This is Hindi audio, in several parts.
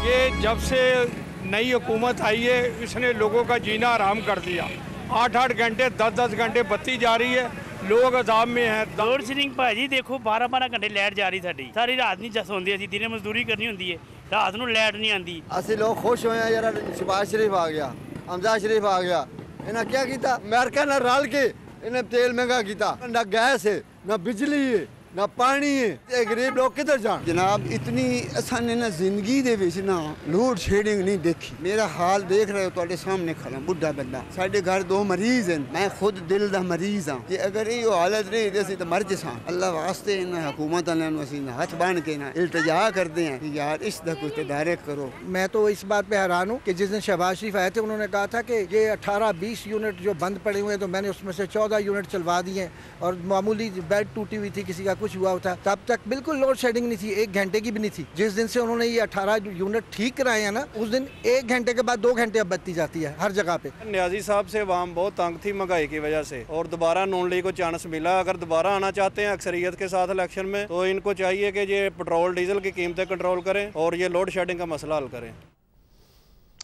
ये जब से नई हुकूमत आई है इसने लोगों का जीना आराम कर दिया। 8-8 घंटे 10-10 घंटे बत्ती जा रही है, लोग अजाब में हैं। लोड शेडिंग भाजी देखो 12-12 घंटे लाइट जा रही सारी रात नहीं सौंदे ਅਸੀਂ ਦਿਨੇ ਮਜ਼ਦੂਰੀ ਕਰਨੀ ਹੁੰਦੀ ਹੈ ਰਾਤ ਨੂੰ ਲਾਈਟ नहीं आती। ਅਸੀਂ लोग खुश होए यार शहबाज शरीफ आ गया, हमजा शरीफ आ गया। इन्हें क्या किया अमेरिका ने रल के इन्हें तेल महंगा किया, ना गैस है ना बिजली है ना पानी है, ये गरीब लोग किधर जान। जनाब इतनी आसानी ना जिंदगी दे विच ना लोड शेडिंग नहीं देखी। मेरा हाल देख रहे हो तुहाडे सामने खड़ा बुढ़ा बंदा, साडे घर 2 मरीज हैं, मैं खुद दिल दा मरीज हां। जे अगर ये हालत रही ते असीं तो मर जसां। अल्लाह वास्ते इन हुकूमत वालियां नूं असीं हाथ बांध के ना इल्तिजा करते हैं कि यार इसदा कोई तदारक करो। मैं तो इस बात पे हैरान हूँ कि जिस दिन शहबाज शरीफ आए थे उन्होंने कहा था कि ये 18-20 यूनिट जो बंद पड़े हुए हैं तो मैंने उसमें से 14 यूनिट चलवा दिए और मामूली बेड टूटी हुई थी, किसी का कुछ हुआ था, तब तक बिल्कुल लोड शेडिंग नहीं थी, 1 घंटे की भी नहीं थी। जिस दिन से उन्होंने ये 18 यूनिट ठीक कराए हैं ना, उस दिन 1 घंटे के बाद 2 घंटे अब बत्ती जाती है हर जगह पे। न्याजी साहब से आवाम बहुत तंग थी महंगाई की वजह से, और दोबारा नून लीग को चांस मिला। अगर दोबारा आना चाहते हैं अक्सरियत के साथ इलेक्शन में, तो इनको चाहिए कि ये पेट्रोल डीजल की कीमतें कंट्रोल करें और ये लोड शेडिंग का मसला हल करें।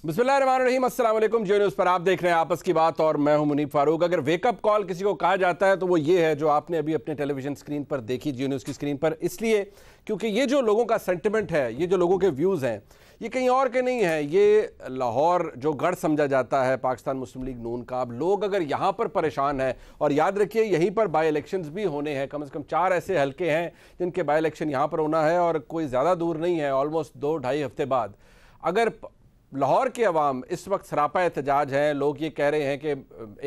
बिस्मिल्लाहिर्रहमानिर्रहीम, अस्सलाम वालेकुम। जियो न्यूज़ पर आप देख रहे हैं आपस की बात और मैं हूं मुनीब फारूक। अगर वेकअप कॉल किसी को कहा जाता है तो वो ये है जो आपने अभी अपने टेलीविजन स्क्रीन पर देखी, जियो न्यूज़ की स्क्रीन पर, इसलिए क्योंकि ये जो लोगों का सेंटिमेंट है, ये जो लोगों के व्यूज़ हैं, ये कहीं और के नहीं है। ये लाहौर जो गढ़ समझा जाता है पाकिस्तान मुस्लिम लीग नून का, अब लोग अगर यहाँ पर परेशान हैं, और याद रखिए यहीं पर बाई इलेक्शंस भी होने हैं, कम से कम 4 ऐसे हलके हैं जिनके बाई इलेक्शन यहाँ पर होना है और कोई ज़्यादा दूर नहीं है, ऑलमोस्ट 2-2.5 हफ्ते बाद। अगर लाहौर के अवाम इस वक्त सरापा एहतजाज है, लोग ये कह रहे हैं कि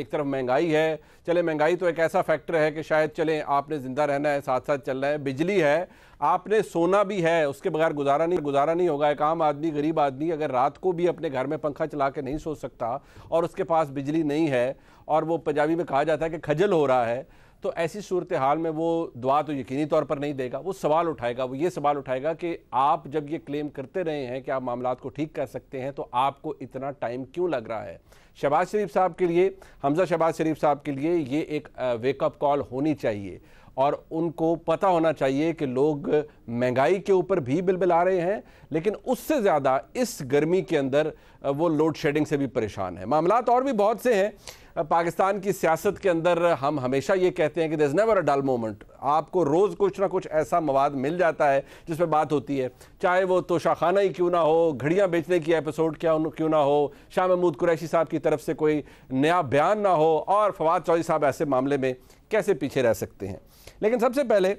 एक तरफ महंगाई है, चले महंगाई तो एक ऐसा फैक्टर है कि शायद चलें आपने ज़िंदा रहना है, साथ साथ चलना है, बिजली है, आपने सोना भी है, उसके बगैर गुजारा नहीं होगा। एक आम आदमी, गरीब आदमी अगर रात को भी अपने घर में पंखा चला के नहीं सो सकता और उसके पास बिजली नहीं है और वो पंजाबी में कहा जाता है कि खजल हो रहा है, तो ऐसी सूरत हाल में वो दुआ तो यकीनी तौर पर नहीं देगा। वो सवाल उठाएगा, वो ये सवाल उठाएगा कि आप जब ये क्लेम करते रहे हैं कि आप मामलात को ठीक कर सकते हैं तो आपको इतना टाइम क्यों लग रहा है। शहबाज शरीफ साहब के लिए, हमजा शहबाज शरीफ साहब के लिए ये एक वेकअप कॉल होनी चाहिए और उनको पता होना चाहिए कि लोग महंगाई के ऊपर भी बिलबिला रहे हैं, लेकिन उससे ज़्यादा इस गर्मी के अंदर वो लोड शेडिंग से भी परेशान है। मामलात और भी बहुत से हैं पाकिस्तान की सियासत के अंदर। हम हमेशा ये कहते हैं कि there is never a dull moment. आपको रोज़ कुछ ना कुछ ऐसा मवाद मिल जाता है जिस पर बात होती है, चाहे वो तोशाखाना ही क्यों ना हो, घड़ियाँ बेचने की एपिसोड क्यों ना हो, शाह महमूद कुरैशी साहब की तरफ से कोई नया बयान ना हो, और फवाद चौधरी साहब ऐसे मामले में कैसे पीछे रह सकते हैं। लेकिन सबसे पहले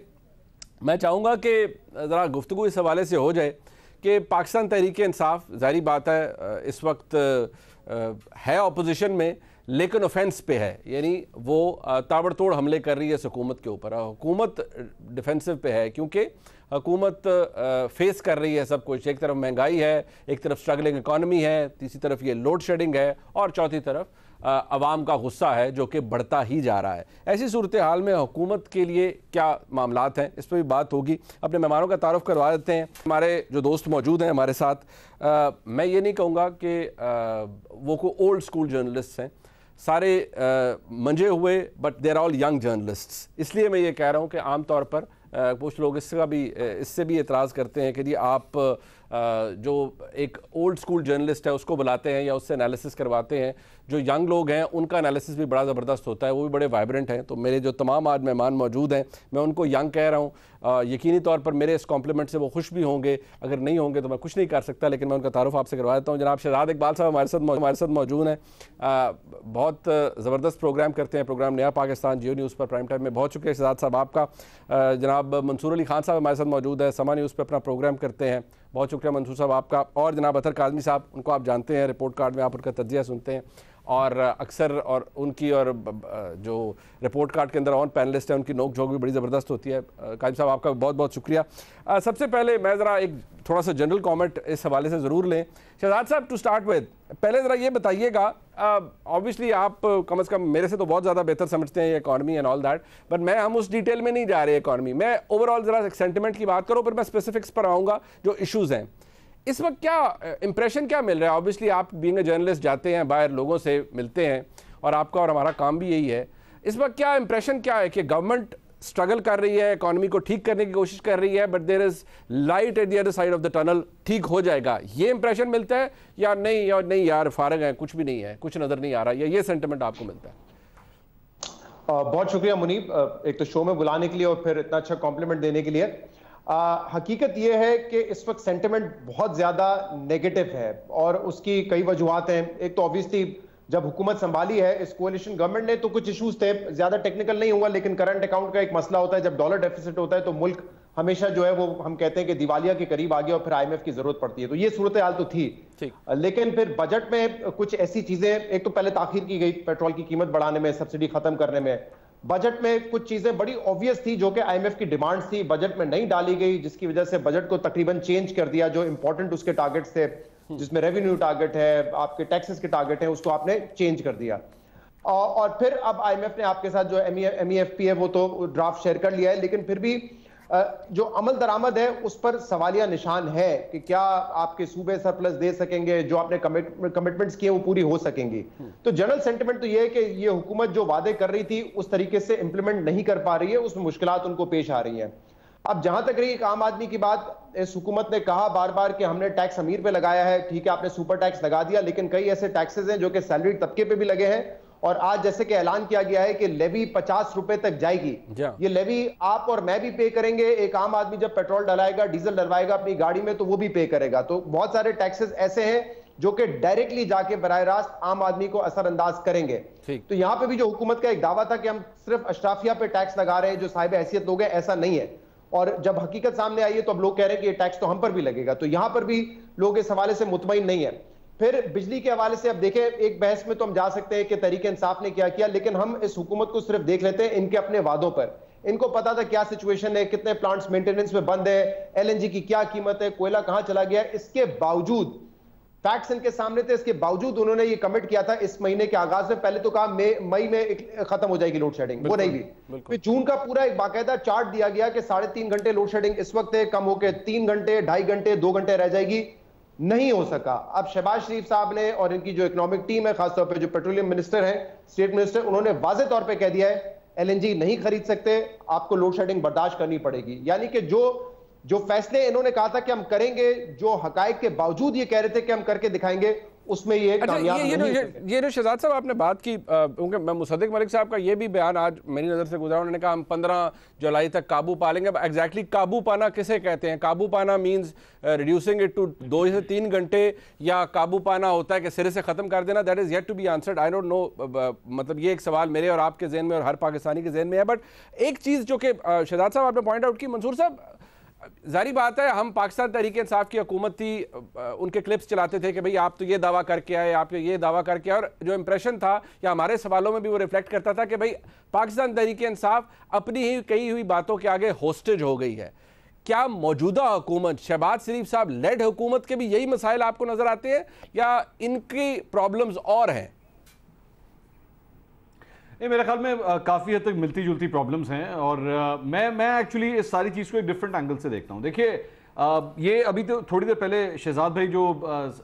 मैं चाहूँगा कि ज़रा गुफ्तगू इस हवाले से हो जाए कि पाकिस्तान तहरीक इंसाफ, ज़ाहिर बात है इस वक्त है अपोजिशन में, लेकिन ऑफेंस पे है, यानी वो ताबड़तोड़ हमले कर रही है इस हुकूमत के ऊपर। हुकूमत डिफेंसिव पे है क्योंकि हुकूमत फेस कर रही है सब कुछ। एक तरफ महंगाई है, एक तरफ स्ट्रगलिंग इकॉनमी है, तीसरी तरफ ये लोड शेडिंग है, और चौथी तरफ अवाम का गुस्सा है जो कि बढ़ता ही जा रहा है। ऐसी सूरत हाल में हुकूमत के लिए क्या मामलात हैं, इस पर भी बात होगी। अपने मेहमानों का तारुफ करवा देते हैं। हमारे जो दोस्त मौजूद हैं हमारे साथ, मैं ये नहीं कहूँगा कि वो को ओल्ड स्कूल जर्नलिस्ट हैं, सारे मंजे हुए, but there all young journalists. इसलिए मैं ये कह रहा हूँ कि आम तौर पर कुछ लोग इससे भी एतराज़ करते हैं कि जी आप जो एक ओल्ड स्कूल जर्नलिस्ट है उसको बुलाते हैं या उससे एनालिसिस करवाते हैं। जो यंग लोग हैं उनका एनालिसिस भी बड़ा ज़बरदस्त होता है, वो भी बड़े वाइब्रेंट हैं। तो मेरे जो तमाम आज मेहमान मौजूद हैं, मैं उनको यंग कह रहा हूँ। यकीनी तौर पर मेरे इस कॉम्प्लीमेंट से वो खुश भी होंगे, अगर नहीं होंगे तो मैं कुछ नहीं कर सकता, लेकिन मैं उनका तारुफ आपसे करवा देता हूँ। जनाब शहजाद इकबाल साहब हमारे साथ मौजूद हैं। बहुत ज़बरदस्त प्रोग्राम करते हैं, प्रोग्राम नया पाकिस्तान जियो न्यूज़ पर प्राइम टाइम में। बहुत शुक्रिया शहजाद साहब आपका। जनाब मंसूर अली खान साहब हमारे साथ मौजूद है, समा न्यूज़ पर अपना प्रोग्राम करते हैं, बहुत शुक्रिया मंसूर साहब आपका। और जनाब अतर काज़मी साहब, उनको आप जानते हैं, रिपोर्ट कार्ड में आप उनका तज्जिया सुनते हैं और अक्सर और उनकी और जो रिपोर्ट कार्ड के अंदर ऑन पैनलिस्ट है उनकी नोक झोंक भी बड़ी ज़बरदस्त होती है। काज़मी साहब आपका बहुत बहुत शुक्रिया। सबसे पहले मैं ज़रा एक थोड़ा सा जनरल कमेंट इस हवाले से ज़रूर लें। शहजाद साहब, टू स्टार्ट विद, पहले ज़रा ये बताइएगा, ऑब्वियसली आप कम से कम मेरे से तो बहुत ज़्यादा बेहतर समझते हैं ये economy and all that, but हम उस डिटेल में नहीं जा रहे इकॉनमी में। ओवरऑल ज़रा सेंटिमेंट की बात करो, फिर मैं स्पेसिफिक्स पर आऊँगा जो इशूज़ हैं। इस वक्त क्या इंप्रेशन क्या मिल रहा है? ऑब्वियसली आप बीइंग अ जर्नलिस्ट जाते हैं बाहर, लोगों से मिलते हैं, और आपका और हमारा काम भी यही है। इस वक्त क्या इंप्रेशन क्या है कि गवर्नमेंट स्ट्रगल कर रही है, इकोनॉमी को ठीक करने की कोशिश कर रही है, but there is light at the other side of the tunnel, ठीक हो जाएगा, ये इंप्रेशन मिलता है या नहीं यार फारग है, कुछ भी नहीं है, कुछ नजर नहीं आ रहा, या ये सेंटिमेंट आपको मिलता है? बहुत शुक्रिया मुनीब, एक तो शो में बुलाने के लिए और फिर इतना अच्छा कॉम्प्लीमेंट देने के लिए। हकीकत यह है कि इस वक्त सेंटिमेंट बहुत ज्यादा नेगेटिव है और उसकी कई वजूहत हैं। एक तो ऑब्वियसली जब हुकूमत संभाली है इस कोalition गवर्नमेंट ने तो कुछ इश्यूज थे, ज्यादा टेक्निकल नहीं हुआ, लेकिन करंट अकाउंट का एक मसला होता है, जब डॉलर डेफिसिट होता है तो मुल्क हमेशा जो है वो हम कहते हैं कि दिवालिया के करीब आ गया और फिर IMF की जरूरत पड़ती है, तो ये सूरत हाल तो थी। लेकिन फिर बजट में कुछ ऐसी चीजें, एक तो पहले ताखीर की गई पेट्रोल की कीमत बढ़ाने में, सब्सिडी खत्म करने में, बजट में कुछ चीजें बड़ी ऑब्वियस थी जो कि IMF की डिमांड्स थी, बजट में नहीं डाली गई, जिसकी वजह से बजट को तकरीबन चेंज कर दिया। जो इंपॉर्टेंट उसके टारगेट्स थे, जिसमें रेवेन्यू टारगेट है, आपके टैक्सेस के टारगेट है, उसको आपने चेंज कर दिया। और फिर अब IMF ने आपके साथ जो MEFP है वो तो ड्राफ्ट शेयर कर लिया है, लेकिन फिर भी जो अमल दरामद है उस पर सवालिया निशान है कि क्या आपके सूबे सरप्लस दे सकेंगे, जो आपने कमिटमेंट्स किए वो पूरी हो सकेंगी। तो जनरल सेंटिमेंट तो ये है कि ये हुकूमत जो वादे कर रही थी उस तरीके से इंप्लीमेंट नहीं कर पा रही है, उसमें मुश्किलात उनको पेश आ रही हैं। अब जहां तक रही एक आम आदमी की बात, इस हुकूमत ने कहा बार बार कि हमने टैक्स अमीर पे लगाया है, ठीक है आपने सुपर टैक्स लगा दिया, लेकिन कई ऐसे टैक्सेस हैं जो कि सैलरी तबके पे भी लगे हैं। और आज जैसे कि ऐलान किया गया है कि लेवी 50 रुपए तक जाएगी, ये लेवी आप और मैं भी पे करेंगे, एक आम आदमी जब पेट्रोल डलाएगा, डीजल डलवाएगा अपनी गाड़ी में तो वो भी पे करेगा। तो बहुत सारे टैक्सेस ऐसे हैं जो कि डायरेक्टली जाके बराह रास्त आम आदमी को असरअंदाज करेंगे। तो यहां पे भी जो हुकूमत का एक दावा था कि हम सिर्फ अशराफिया पे टैक्स लगा रहे हैं, जो साहिब हैसियत लोग हैं, ऐसा नहीं है। और जब हकीकत सामने आई है तो अब लोग कह रहे हैं कि ये टैक्स तो हम पर भी लगेगा, तो यहां पर भी लोग इस हवाले से मुतमईन नहीं है। फिर बिजली के हवाले से अब देखें, एक बहस में तो हम जा सकते हैं कि तहरीक इंसाफ ने क्या किया, लेकिन हम इस हुकूमत को सिर्फ देख लेते हैं इनके अपने वादों पर। इनको पता था क्या सिचुएशन है, कितने प्लांट्स मेंटेनेंस में बंद है, LNG की क्या कीमत है, कोयला कहां चला गया, इसके बावजूद फैक्ट्स इनके सामने थे, इसके बावजूद उन्होंने ये कमिट किया था इस महीने के आगाज में। पहले तो कहा मई में खत्म हो जाएगी लोड शेडिंग, वो नहीं हुई। फिर जून का पूरा एक बाकायदा चार्ट दिया गया कि 3.5 घंटे लोड शेडिंग इस वक्त है, कम होकर 3 घंटे, 2.5 घंटे, 2 घंटे रह जाएगी, नहीं हो सका। अब शहबाज शरीफ साहब ने और इनकी जो इकोनॉमिक टीम है, खासतौर पर जो पेट्रोलियम मिनिस्टर हैं, स्टेट मिनिस्टर, उन्होंने वाज़ेह तौर पर कह दिया है LNG नहीं खरीद सकते, आपको लोड शेडिंग बर्दाश्त करनी पड़ेगी। यानी कि जो फैसले इन्होंने कहा था कि हम करेंगे, जो हकायक के बावजूद ये कह रहे थे कि हम करके दिखाएंगे, उसमें ये कामयाब नहीं। ये जो शहजाद साहब आपने बात की, क्योंकि मैं मुसद्दिक मलिक साहब का ये भी बयान आज मेरी नज़र से गुजरा, उन्होंने कहा हम 15 जुलाई तक काबू पा लेंगे। अब एग्जैक्टली काबू पाना किसे कहते हैं? काबू पाना मींस रिड्यूसिंग इट टू 2 से 3 घंटे, या काबू पाना होता है कि सिरे से ख़त्म कर देना? That is yet to be answered, I don't know. मतलब ये एक सवाल मेरे और आपके जहन में और हर पाकिस्तानी के जहन में है। बट एक चीज़ जो कि शहजाद साहब आपने पॉइंट आउट की, मंसूर साहब, जारी बात है हम पाकिस्तान तहरीक इंसाफ की हुकूमत थी, उनके क्लिप्स चलाते थे कि भाई आप तो ये दावा करके आए, आप ये दावा करके आए, और जो इंप्रेशन था या हमारे सवालों में भी वो रिफ्लेक्ट करता था कि भाई पाकिस्तान तहरीक इंसाफ अपनी ही कही हुई बातों के आगे होस्टेज हो गई है। क्या मौजूदा हुकूमत, शहबाज शरीफ साहब लेड हुकूमत के भी यही मसाइल आपको नजर आते हैं या इनकी प्रॉब्लम्स और हैं? नहीं, मेरे ख्याल में काफ़ी हद तक मिलती जुलती प्रॉब्लम्स हैं, और मैं एक्चुअली इस सारी चीज़ को एक डिफरेंट एंगल से देखता हूँ। देखिए, ये अभी तो थोड़ी देर पहले शहजाद भाई जो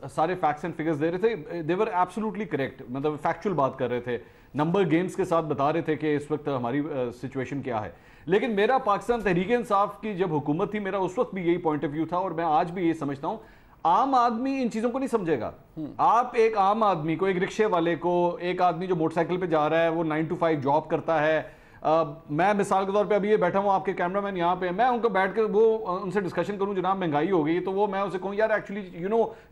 सारे फैक्ट्स एंड फिगर्स दे रहे थे, दे वर एब्सोल्युटली करेक्ट, मतलब फैक्चुअल बात कर रहे थे, नंबर गेम्स के साथ बता रहे थे कि इस वक्त हमारी सिचुएशन क्या है। लेकिन मेरा पाकिस्तान तहरीक इंसाफ की जब हुकूमत थी, मेरा उस वक्त भी यही पॉइंट ऑफ व्यू था, और मैं आज भी ये समझता हूँ आम आदमी इन चीजों को नहीं समझेगा। आप एक आम आदमी को, एक रिक्शे वाले को, एक आदमी जो मोटरसाइकिल पे जा रहा है, वो 9 to 5 जॉब करता है, मैं मिसाल के तौर पे अभी ये बैठा हूँ, आपके कैमरामैन यहाँ पे, मैं उनको बैठ कर वो उनसे डिस्कशन करूँ जनाब महंगाई हो गई, तो वो मैं उनसे कहूँ यार एक्चुअली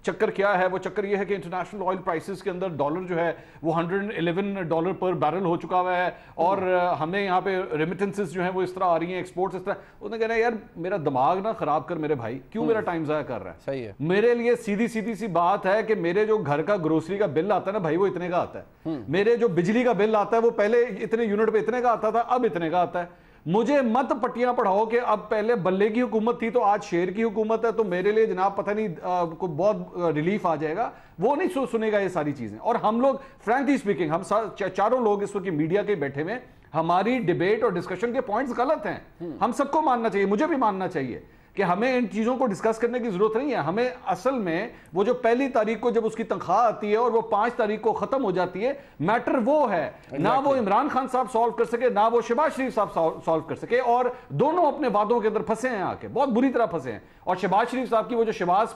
चक्कर क्या है। वो चक्कर ये है कि इंटरनेशनल ऑयल प्राइसेस के अंदर डॉलर जो है वो $111 पर बैरल हो चुका हुआ है, और हमें यहाँ पे रेमिटेंसेस जो है वो इस तरह आ रही हैं, एक्सपोर्ट्स इस तरह। उसने कहना है यार मेरा दिमाग ना खराब कर मेरे भाई, क्यों मेरा टाइम ज़ाया कर रहा है? सही है, मेरे लिए सीधी सी बात है कि मेरे जो घर का ग्रोसरी का बिल आता है ना भाई, वो इतने का आता है। मेरे जो बिजली का बिल आता है वो पहले इतने यूनिट पे इतने का आता था, अब इतने का आता है। मुझे मत पट्टियां पढ़ाओ कि अब पहले बल्ले की हुकूमत थी तो आज शेर की हुकूमत है, तो मेरे लिए जनाब पता नहीं को बहुत रिलीफ आ जाएगा। वो नहीं सुनेगा ये सारी चीजें। और हम लोग फ्रैंकली स्पीकिंग, हम चारों लोग इस वक्त मीडिया के बैठे हुए, हमारी डिबेट और डिस्कशन के पॉइंट्स गलत हैं, हम सबको मानना चाहिए, मुझे भी मानना चाहिए। कि हमें इन चीज़ों को डिस्कस करने की ज़रूरत नहीं है। हमें असल में वो जो पहली तारीख को जब उसकी तनख्वाह आती है और वो 5 तारीख को ख़त्म हो जाती है, मैटर वो है, ना वो इमरान खान साहब सॉल्व कर सके, ना वो शहबाज शरीफ साहब सॉल्व कर सके, और दोनों अपने वादों के अंदर फंसे हैं, आके बहुत बुरी तरह फंसे हैं। और शहबाज शरीफ साहब की वो जो शहबाज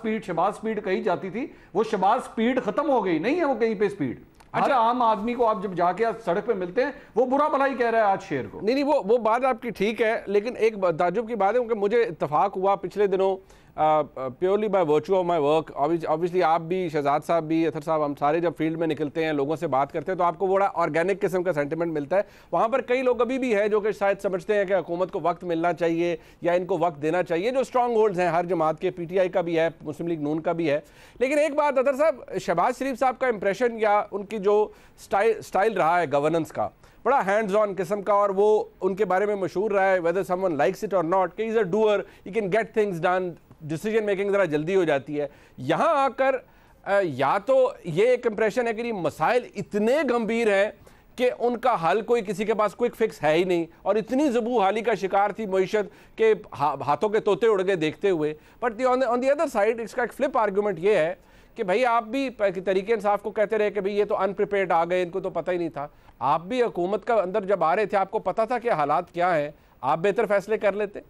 स्पीड कही जाती थी, वो शहबाज स्पीड खत्म हो गई, नहीं है वो कहीं पे स्पीड। हर आम आदमी को आप जब जाके आज सड़क पे मिलते हैं, वो बुरा भला ही कह रहा है आज शेर को। नहीं, वो बात आपकी ठीक है, लेकिन एक ताज्जुब की बात है क्योंकि मुझे इत्तेफाक हुआ पिछले दिनों, purely by virtue of my work, obviously आप भी, शहजाद साहब भी, अतर साहब, हम सारे जब फील्ड में निकलते हैं, लोगों से बात करते हैं, तो आपको बड़ा ऑर्गेनिक किस्म का सेंटिमेंट मिलता है। वहाँ पर कई लोग अभी भी हैं जो कि शायद समझते हैं कि हुकूमत को वक्त मिलना चाहिए या इनको वक्त देना चाहिए, जो स्ट्रॉन्ग होल्ड्स हैं हर जमात के, PTI का भी है, मुस्लिम लीग नून का भी है। लेकिन एक बात अतर साहब, शहबाज शरीफ साहब का इंप्रेशन या उनकी जो स्टाइल रहा है गवर्नेंस का, बड़ा हैंड्स ऑन किस्म का, और वो उनके बारे में मशहूर रहा है, वेदर समवन लाइक्स इट और नॉट, कि is a doer, he can get things done, decision making ज़रा जल्दी हो जाती है। यहाँ आकर या तो ये एक इंप्रेशन है कि मसाइल इतने गंभीर हैं कि उनका हल कोई किसी के पास क्विक फिक्स है ही नहीं, और इतनी ज़बू हाली का शिकार थी मईशत के हाथों के तोते उड़ गए देखते हुए। But on the other side इसका एक फ्लिप आर्गूमेंट ये है कि भाई आप भी तरीके इंसाफ को कहते रहे कि भाई ये तो अनप्रिपेयर्ड आ गए, इनको तो पता ही नहीं था। आप भी हुकूमत का अंदर जब आ रहे थे, आपको पता था कि हालात क्या हैं, आप बेहतर फैसले कर लेते।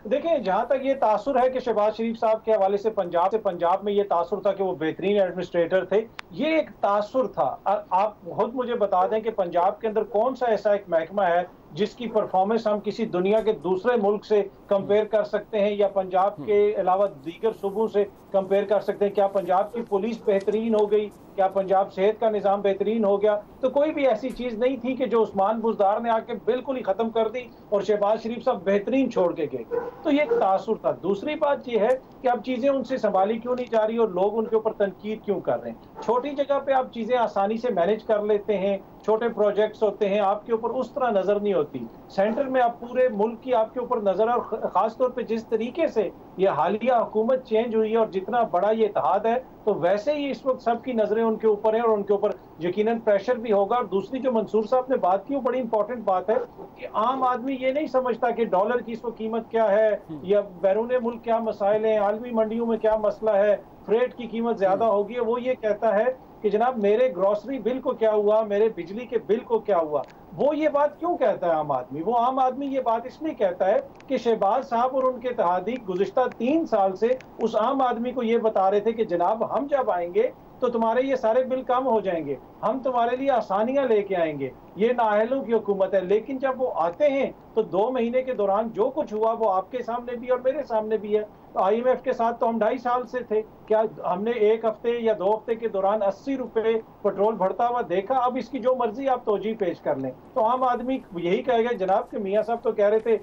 देखिए, जहां तक ये तासुर है कि शहबाज शरीफ साहब के हवाले से पंजाब में ये तासुर था कि वो बेहतरीन एडमिनिस्ट्रेटर थे, ये एक तासुर था। आप खुद मुझे बता दें कि पंजाब के अंदर कौन सा ऐसा एक महकमा है जिसकी परफॉर्मेंस हम किसी दुनिया के दूसरे मुल्क से कंपेयर कर सकते हैं, या पंजाब के अलावा दीगर सूबों से कंपेयर कर सकते हैं? क्या पंजाब की पुलिस बेहतरीन हो गई? क्या पंजाब सेहत का निज़ाम बेहतरीन हो गया? तो कोई भी ऐसी चीज़ नहीं थी कि जो उस्मान बुज़दार ने आके बिल्कुल ही ख़त्म कर दी और शहबाज शरीफ साहब बेहतरीन छोड़ के गए। तो ये एक तासुर था। दूसरी बात ये है कि अब चीज़ें उनसे संभाली क्यों नहीं जा रही और लोग उनके ऊपर तनकीद क्यों कर रहे हैं? छोटी जगह पे आप चीज़ें आसानी से मैनेज कर लेते हैं, छोटे प्रोजेक्ट्स होते हैं, आपके ऊपर उस तरह नज़र नहीं होती। सेंटर में आप पूरे मुल्क की आपके ऊपर नज़र, और ख़ासतौर पर जिस तरीके से ये हालिया हुकूमत चेंज हुई है और जितना बड़ा ये इत्तेहाद है, तो वैसे ही इस वक्त सबकी नजरें उनके ऊपर हैं और उनके ऊपर यकीनन प्रेशर भी होगा। और दूसरी जो मंसूर साहब ने बात की, वो बड़ी इंपॉर्टेंट बात है कि आम आदमी ये नहीं समझता कि डॉलर की इस वक्त कीमत क्या है या बैरून मुल्क क्या मसाइल हैं, आलमी मंडियों में क्या मसला है, फ्रेट की कीमत ज्यादा होगी। वो ये कहता है कि जनाब मेरे ग्रोसरी बिल को क्या हुआ, मेरे बिजली के बिल को क्या हुआ। वो ये बात क्यों कहता है आम आदमी? वो आम आदमी ये बात इसलिए कहता है कि शहबाज साहब और उनके इत्तेहादी गुज़िश्ता 3 साल से उस आम आदमी को ये बता रहे थे कि जनाब हम जब आएंगे तो तुम्हारे ये सारे बिल कम हो जाएंगे, हम तुम्हारे लिए आसानियां लेके आएंगे, ये नाअहलों की हुकूमत है। लेकिन जब वो आते हैं तो 2 महीने के दौरान जो कुछ हुआ वो आपके सामने भी और मेरे सामने भी है। तो IMF के साथ तो हम 2.5 साल से थे, क्या हमने 1 हफ्ते या 2 हफ्ते के दौरान 80 रुपए पेट्रोल बढ़ता हुआ देखा? अब इसकी जो मर्जी आप तोजी पेश कर लें, तो आम आदमी यही कहेगा जनाब के मियाँ साहब तो कह रहे थे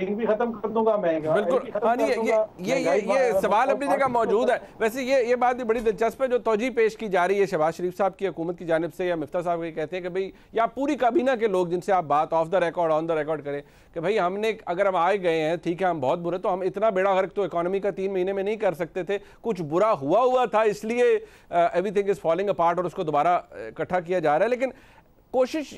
भी खत्म कर दूंगा, महंगा बिल्कुल। ये सवाल अपनी जगह मौजूद है। वैसे ये बात भी बड़ी दिलचस्प है जो तोजी पेश की जा रही है शहबाज शरीफ साहब की हुकूमत की जानिब से, या मिफ्ता साहब ये कहते हैं कि भाई, या पूरी काबीना के लोग जिनसे आप बात of the record on the record करें कि भाई हमने, अगर हम आए गए हैं, ठीक है हम बहुत बुरे, तो हम इतना बेड़ा गर्क तो इकोनॉमी का 3 महीने में नहीं कर सकते थे, कुछ बुरा हुआ था इसलिए एवरीथिंग इज फॉलिंग अपार्ट और उसको दोबारा इकट्ठा किया जा रहा है। लेकिन कोशिश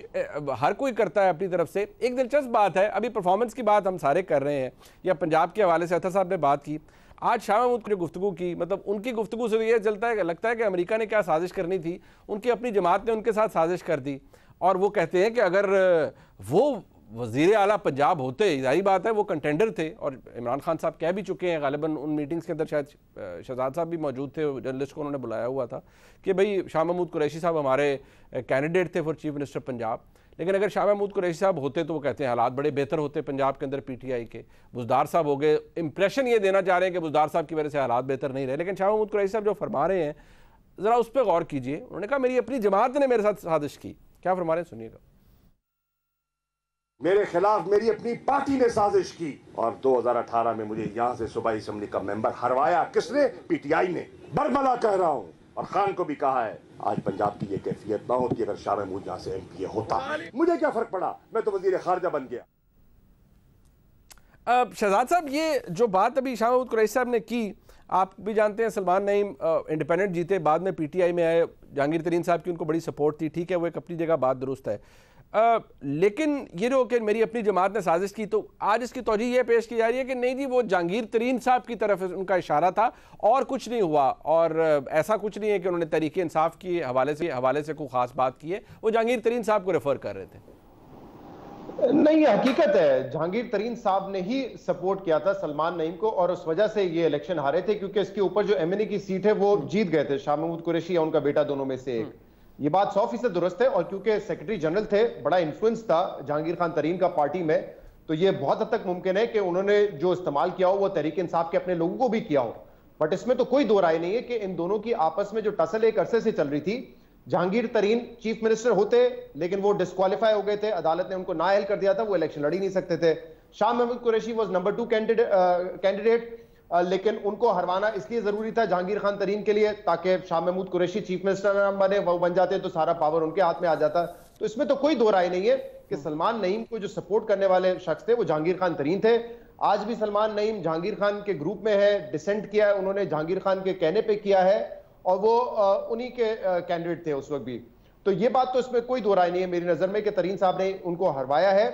हर कोई करता है अपनी तरफ से। एक दिलचस्प बात है, अभी परफॉर्मेंस की बात हम सारे कर रहे हैं, या पंजाब के हवाले से अतर साहब ने बात की, आज शाह महमूद की जो गुफ्तगू की, मतलब उनकी गुफ्तगू से ये चलता है, लगता है कि अमेरिका ने क्या साजिश करनी थी, उनकी अपनी जमात ने उनके साथ साजिश कर दी। और वो कहते हैं कि अगर वो वज़ीर आला पंजाब होते, जाहिर बात है वो कंटेंडर थे, और इमरान खान साहब कह भी चुके हैं गालिबन उन मीटिंग्स के अंदर, शायद शहजाद साहब भी मौजूद थे, जर्नलिस्ट को उन्होंने बुलाया हुआ था कि भाई शाह महमूद कुरैशी साहब हमारे कैंडिडेट थे फॉर चीफ मिनिस्टर पंजाब। लेकिन अगर शाह महमूद कुरैशी साहब होते तो वो कहते हैं हालात बड़े बेहतर होते पंजाब के अंदर PTI के। बुज़दार साहब हो गए, इंप्रेशन ये देना चाह रहे हैं कि बुज़दार साहब की वजह से हालात बेहतर नहीं रहे। लेकिन शाह महमूद कुरैशी साहब जो फरमा रहे हैं, ज़रा उस पर गौर कीजिए। उन्होंने कहा मेरी अपनी जमात ने मेरे साथ साजिश की। क्या फरमा रहे हैं, सुनिएगा। मेरे खिलाफ मेरी अपनी पार्टी ने साजिश की और 2018 में मुझे यहां से सूबाई असेंबली का मेंबर हरवाया। किसने? PTI ने। बरमला कह रहा हूं, और खान को भी कहा है, आज पंजाब की ये कैफियत ना होती अगर शाह महमूद यहां से MPA होता। मुझे क्या फर्क पड़ा, मैं तो वजीर खारजा बन गया। शहजाद साहब, ये जो बात अभी शाह महमूद कुरैशी साहब ने की, आप भी जानते हैं सलमान नईम इंडिपेंडेंट जीते, बाद में PTI में आए, जहांगीर तरीन साहब की उनको बड़ी सपोर्ट थी, ठीक है वो एक अपनी जगह बात दुरुस्त है। लेकिन ये जो कि मेरी अपनी जमात ने साजिश की, तो आज इसकी तौजीह ये पेश की जा रही है कि नहीं जी वो जहांगीर तरीन साहब की तरफ उनका इशारा था और कुछ नहीं हुआ, और ऐसा कुछ नहीं है कि उन्होंने तहरीक इंसाफ के हवाले से कोई खास बात की है, वो जहांगीर तरीन साहब को रेफर कर रहे थे। नहीं, ये हकीकत है, जहांगीर तरीन साहब ने ही सपोर्ट किया था सलमान नईम को और उस वजह से ये इलेक्शन हारे थे, क्योंकि इसके ऊपर जो एमएनए की सीट है वो जीत गए थे, शाह महमूद कुरैशी या उनका बेटा, दोनों में से एक। ये बात 100% दुरुस्त है, और क्योंकि सेक्रेटरी जनरल थे, बड़ा इन्फ्लुएंस था जहांगीर खान तरीन का पार्टी में, तो ये बहुत हद तक मुमकिन है कि उन्होंने जो इस्तेमाल किया हो वो तहरीक इंसाफ के अपने लोगों को भी किया हो। बट इसमें तो कोई दो राय नहीं है कि इन दोनों की आपस में जो टसल एक अरसे से चल रही थी, जहांगीर तरीन चीफ मिनिस्टर होते लेकिन वो डिस्क्वालीफाई हो गए थे, अदालत ने उनको नाअहल कर दिया था, वो इलेक्शन लड़ ही नहीं सकते थे। Shah Mahmood Qureshi was number 2 candidate, लेकिन उनको हरवाना इसलिए जरूरी था जहांगीर खान तरीन के लिए ताकि शाह महमूद कुरैशी चीफ मिनिस्टर ना बने, वो बन जाते तो सारा पावर उनके हाथ में आ जाता। तो इसमें तो कोई दो राय नहीं है कि सलमान नईम को जो सपोर्ट करने वाले शख्स थे वो जहांगीर खान तरीन थे। आज भी सलमान नईम जहांगीर खान के ग्रुप में है, डिसेंट किया है उन्होंने, जहांगीर खान के कहने पे किया है, और वो उन्हीं के कैंडिडेट थे उस वक्त भी। तो ये बात तो इसमें कोई दो राय नहीं है मेरी नजर में कि तरीन साहब ने उनको हरवाया है,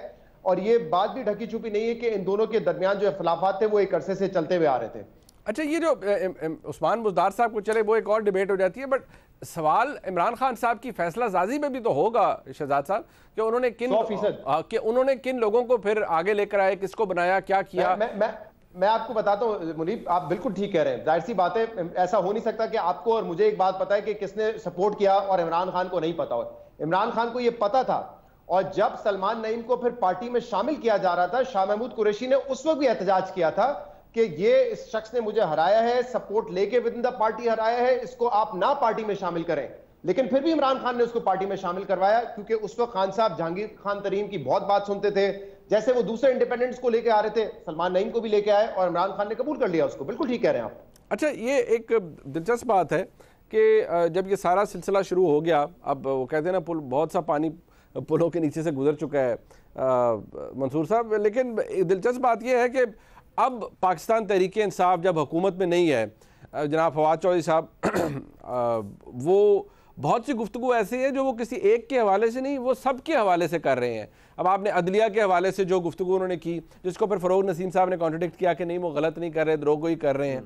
और ये बात भी ढकी छुपी नहीं है कि इन दोनों के दरमियान जो इख्तिलाफात थे वो एक अरसे से चलते हुए आ रहे थे। अच्छा, ये जो उस्मान बुज़दार साहब को चले वो एक और डिबेट हो जाती है, बट सवाल इमरान खान साहब की फैसला साजी में भी तो होगा शहजाद साहब कि उन्होंने किन लोगों को फिर आगे लेकर आए, किसको बनाया, क्या किया। मैं आपको बताता हूँ मुनीब, आप बिल्कुल ठीक कह रहे हैं, जाहिर सी बात है ऐसा हो नहीं सकता कि आपको और मुझे एक बात पता है कि किसने सपोर्ट किया और इमरान खान को नहीं पता हो। इमरान खान को यह पता था, और जब सलमान नईम को फिर पार्टी में शामिल किया जा रहा था, शाह महमूद कुरैशी ने उस वक्त भी एहतजाज किया था कि ये इस शख्स ने मुझे हराया है, सपोर्ट लेके विद इन द पार्टी हराया है, इसको आप ना पार्टी में शामिल करें। लेकिन फिर भी इमरान खान ने उसको पार्टी में शामिल करवाया, क्योंकि उस वक्त खान साहब जहांगीर खान तरीन की बहुत बात सुनते थे। जैसे वो दूसरे इंडिपेंडेंट्स को लेके आ रहे थे, सलमान नईम को भी लेके आए और इमरान खान ने कबूल कर लिया उसको। बिल्कुल ठीक कह रहे हैं आप। अच्छा, ये एक दिलचस्प बात है कि जब ये सारा सिलसिला शुरू हो गया, अब वो कहते हैं ना पुल, बहुत सा पानी पुलों के नीचे से गुजर चुका है मंसूर साहब, लेकिन दिलचस्प बात यह है कि अब पाकिस्तान तहरीक इंसाफ जब हुकूमत में नहीं है, जनाब फवाद चौधरी साहब वो बहुत सी गुफ्तगू ऐसी है जो वो किसी एक के हवाले से नहीं, वो सब के हवाले से कर रहे हैं। अब आपने अदलिया के हवाले से जो गुफ्तगू उन्होंने की, जिसको पर फरोग नसीम साहब ने कॉन्ट्रडिक्ट किया कि नहीं वो गलत नहीं कर रहे, दरोगोई कर रहे हैं।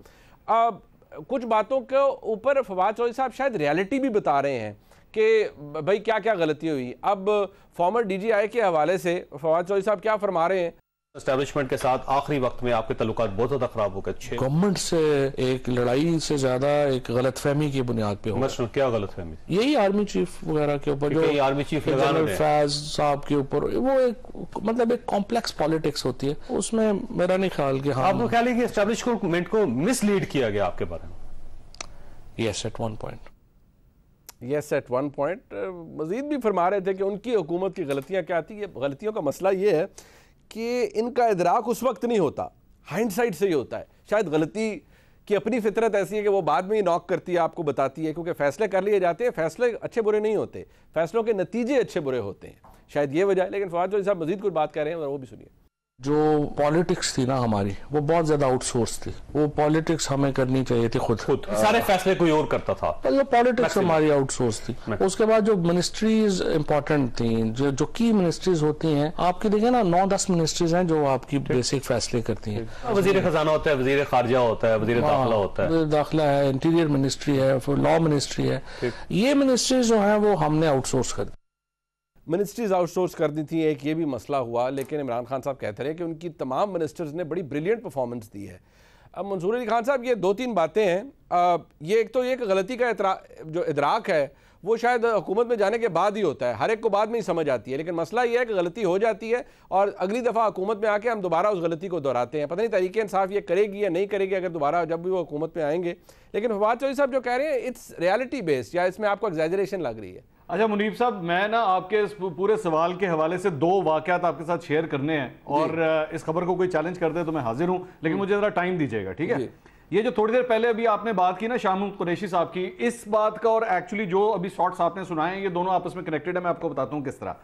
अब कुछ बातों के ऊपर फवाद चौधरी साहब शायद रियलिटी भी बता रहे हैं कि भाई क्या क्या गलती हुई। अब फॉर्मर DGI के हवाले से फवाद चौधरी साहब क्या फरमा रहे हैं? एस्टैब्लिशमेंट के साथ आखिरी वक्त में आपके तल्लुकात बहुत ज्यादा खराब हो गए। गवर्नमेंट से एक लड़ाई से ज्यादा एक गलतफहमी की बुनियाद पे हो। क्या गलतफहमी? यही आर्मी चीफ वगैरह के ऊपर, जो आर्मी चीफ जनरल फैज साहब के ऊपर, वो एक मतलब एक कॉम्प्लेक्स पॉलिटिक्स होती है, उसमें मेरा नहीं ख्याल कि हाँ, आपको ख्याल है कि एस्टैब्लिशमेंट को मिसलीड किया गया आपके बारे में? Yes at one point. Yes at one point. Majid भी फरमा रहे थे कि उनकी हुकूमत की गलतियां क्या थी। ये गलतियों का मसला ये है कि इनका इदराक उस वक्त नहीं होता, हाइंडसाइट से ही होता है। शायद गलती की अपनी फितरत ऐसी है कि वो बाद में ही नॉक करती है, आपको बताती है, क्योंकि फैसले कर लिए जाते हैं, फैसले अच्छे बुरे नहीं होते, फैसलों के नतीजे अच्छे बुरे होते हैं, शायद ये वजह है। लेकिन फवाद चौधरी साहब मजीद कुछ बात कर रहे हैं, वो भी सुनिए। जो पॉलिटिक्स थी ना हमारी, वो बहुत ज्यादा आउटसोर्स थी। वो पॉलिटिक्स हमें करनी चाहिए थी खुद सारे फैसले कोई और करता था, जो पॉलिटिक्स हमारी आउटसोर्स थी। उसके बाद जो मिनिस्ट्रीज इंपॉर्टेंट थी, जो की मिनिस्ट्रीज होती हैं आपकी, देखिए ना 9-10 मिनिस्ट्रीज हैं जो आपकी बेसिक फैसले करती हैं। वजीर खजाना होता है, वजीर खारजा होता है, वजीर दाखिला होता है, दाखिला है, इंटीरियर मिनिस्ट्री है, फिर लॉ मिनिस्ट्री है। ये मिनिस्ट्रीज जो है वो हमने आउटसोर्स कर दी। मिनिस्ट्रीज आउटसोर्स कर दी थी, एक ये भी मसला हुआ। लेकिन इमरान खान साहब कहते रहे कि उनकी तमाम मिनिस्टर्स ने बड़ी ब्रिलियंट परफॉर्मेंस दी है। अब मंसूर अली खान साहब, ये 2-3 बातें हैं। ये एक तो ये गलती का जो इदराक है वो शायद हुकूमत में जाने के बाद ही होता है, हर एक को बाद में ही समझ आती है। लेकिन मसला ये है कि गलती हो जाती है और अगली दफ़ा हुकूमत में आके हम दोबारा उस गलती को दोहराते हैं। पता नहीं तहरीक इंसाफ ये करेगी या नहीं करेगी अगर दोबारा जब भी वो हुकूमत में आएंगे। लेकिन फवाद चौधरी साहब जो कह रहे हैं इट्स रियलिटी बेस्ड, या इसमें आपको एग्जैजरेशन लग रही है? अच्छा मुनीब साहब, मैं ना आपके इस पूरे सवाल के हवाले से 2 वाकयात आपके साथ शेयर करने हैं, और इस खबर को कोई चैलेंज कर दे तो मैं हाजिर हूं, लेकिन मुझे जरा टाइम दीजिएगा, ठीक है? ये जो थोड़ी देर पहले अभी आपने बात की ना शाह महमूद कुरैशी साहब की, इस बात का और एक्चुअली जो अभी शॉर्ट्स आपने सुनाए हैं, ये दोनों आपस में कनेक्टेड है। मैं आपको बताता हूं किस तरह।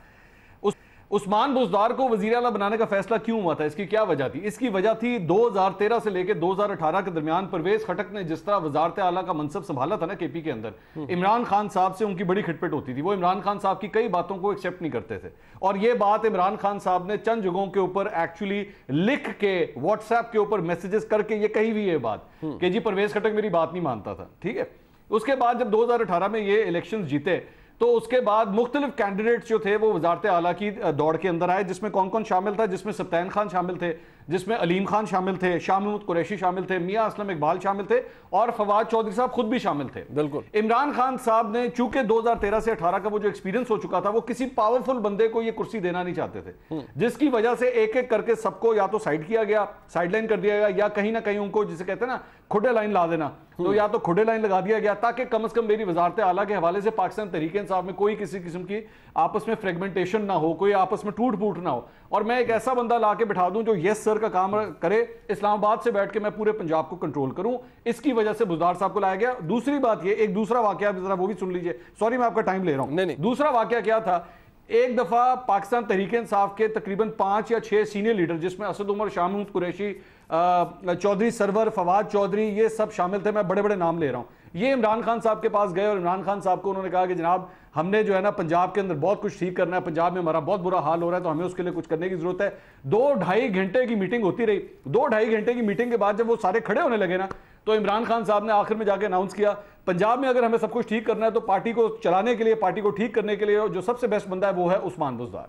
उस्मान बुज़दार को वज़ीर आला बनाने का फैसला क्यों हुआ था, इसकी क्या वजह थी? इसकी वजह थी 2013 से लेकर 2018 के दरमियान परवेज खटक ने जिस तरह वजारत आला का मनसब संभाला था ना केपी के अंदर, इमरान खान साहब से उनकी बड़ी खटपट होती थी। वो इमरान खान साहब की कई बातों को एक्सेप्ट नहीं करते थे, और ये बात इमरान खान साहब ने चंद जगहों के ऊपर एक्चुअली लिख के व्हाट्सएप के ऊपर मैसेजेस करके ये कही हुई है बात कि जी परवेज खटक मेरी बात नहीं मानता था। ठीक है, उसके बाद जब 2018 में ये इलेक्शंस जीते तो उसके बाद मुख्तलिफ कैंडिडेट्स जो थे वो वजारत आला की दौड़ के अंदर आए, जिसमें कौन कौन शामिल था? जिसमें सब्तैन खान शामिल थे, जिसमें अलीम खान शामिल थे, शाह महमूद कुरैशी शामिल थे, मियां असलम इकबाल शामिल थे, और फवाद चौधरी साहब खुद भी शामिल थे। बिल्कुल। इमरान खान साहब ने चूंकि 2013 से 18 का वो जो एक्सपीरियंस हो चुका था, वो किसी पावरफुल बंदे को ये कुर्सी देना नहीं चाहते थे, जिसकी वजह से एक एक करके सबको या तो साइड किया गया, साइडलाइन कर दिया गया, या कहीं ना कहीं उनको जिसे कहते हैं ना खुडे लाइन ला देना, तो या तो खुडे लाइन लगा दिया गया ताकि कम से कम मेरी वजारत आला के हवाले से पाकिस्तान तहरीक इंसाफ में कोई किसी किस्म की आपस में फ्रेगमेंटेशन ना हो, कोई आपस में टूट फूट ना हो, और मैं एक ऐसा बंदा ला के बिठा दूं जो यस सर का काम करे, इस्लामाबाद से बैठ के मैं पूरे पंजाब को कंट्रोल करूं। इसकी वजह से बुज़दार साहब को लाया गया। दूसरी बात ये, एक दूसरा वाकया जरा वो भी सुन लीजिए, सॉरी मैं आपका टाइम ले रहा हूं। नहीं, दूसरा वाकया क्या था, एक दफा पाकिस्तान तहरीक इंसाफ के तकरीबन 5 या 6 सीनियर लीडर, जिसमें असद उमर, शाह महमूद कुरैशी, चौधरी सरवर, फवाद चौधरी, ये सब शामिल थे, मैं बड़े बड़े नाम ले रहा हूं। ये इमरान खान साहब के पास गए और इमरान खान साहब को उन्होंने कहा कि जनाब हमने जो है ना पंजाब के अंदर बहुत कुछ ठीक करना है, पंजाब में हमारा बहुत बुरा हाल हो रहा है, तो हमें उसके लिए कुछ करने की जरूरत है। 2-2.5 घंटे की मीटिंग होती रही। 2-2.5 घंटे की मीटिंग के बाद जब वो सारे खड़े होने लगे ना, तो इमरान खान साहब ने आखिर में जाके अनाउंस किया, पंजाब में अगर हमें सब कुछ ठीक करना है तो पार्टी को चलाने के लिए, पार्टी को ठीक करने के लिए जो सबसे बेस्ट बंदा है वो है उस्मान बुज़दार।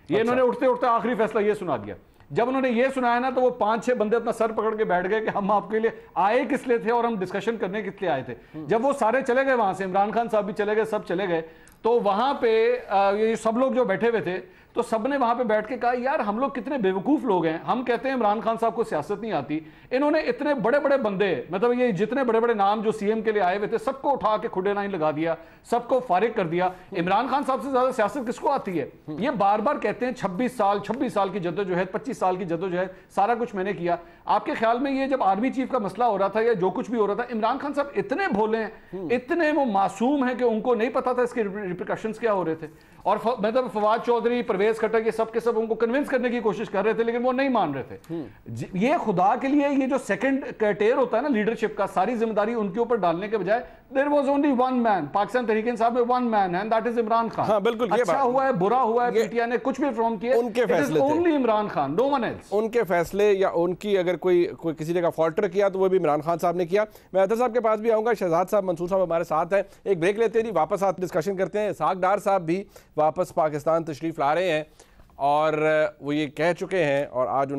ये इन्होंने उठते उठते आखिरी फैसला ये सुना दिया। जब उन्होंने ये सुनाया ना, तो वो 5-6 बंदे अपना सर पकड़ के बैठ गए कि हम आपके लिए आए किस लिए थे और हम डिस्कशन करने किस लिए आए थे। जब वो सारे चले गए वहां से, इमरान खान साहब भी चले गए, सब चले गए, तो वहां पे ये सब लोग जो बैठे हुए थे, तो सबने वहां पे बैठ के कहा यार हम लोग कितने बेवकूफ लोग हैं, हम कहते हैं इमरान खान साहब को सियासत नहीं आती, इन्होंने इतने बड़े बड़े बंदे, मतलब ये जितने बड़े बड़े नाम जो सीएम के लिए आए हुए थे, सबको उठा के खुडे लाइन लगा दिया, सबको फारिग कर दिया। इमरान खान साहब से ज्यादा सियासत किसको आती है? ये बार बार कहते हैं 26 साल की जद्दोजहद, 25 साल की जद्दोजहद, सारा कुछ मैंने किया। आपके ख्याल में ये जब आर्मी चीफ का मसला हो रहा था या जो कुछ भी हो रहा था, इमरान खान साहब इतने भोले हैं, इतने वो मासूम हैं कि उनको नहीं पता था इसके रिप्रिकॉशंस क्या हो रहे थे? और मतलब फवाद चौधरी, परवेज खटक, ये सब के सब उनको कन्विंस करने की कोशिश कर रहे थे, लेकिन वो नहीं मान रहे थे। ये खुदा के लिए ये जो सेकंड कैटेयर होता है ना लीडरशिप का, सारी जिम्मेदारी उनके ऊपर डालने के बजाय there was only one man, Pakistan Tehreek Insaf में one man and that is Imran Khan. हाँ, बिल्कुल। अच्छा हुआ है, बुरा हुआ है, पीटीआई ने कुछ भी रिफॉर्म किया, उनके फैसले थे, only Imran Khan, no one else. उनके फैसले या उनकी अगर कोई किसी जगह फॉल्टर किया तो वो भी इमरान खान साहब ने किया। मैं अतर साहब के पास भी आऊंगा, शहजाद साहब, मंसूर साहब हमारे साथ हैं, एक ब्रेक लेते हैं जी, वापस आते डिस्कशन करते हैं। इसहाक डार साहब भी वापस पाकिस्तान तशरीफ ला रहे हैं और वो ये कह चुके हैं और आज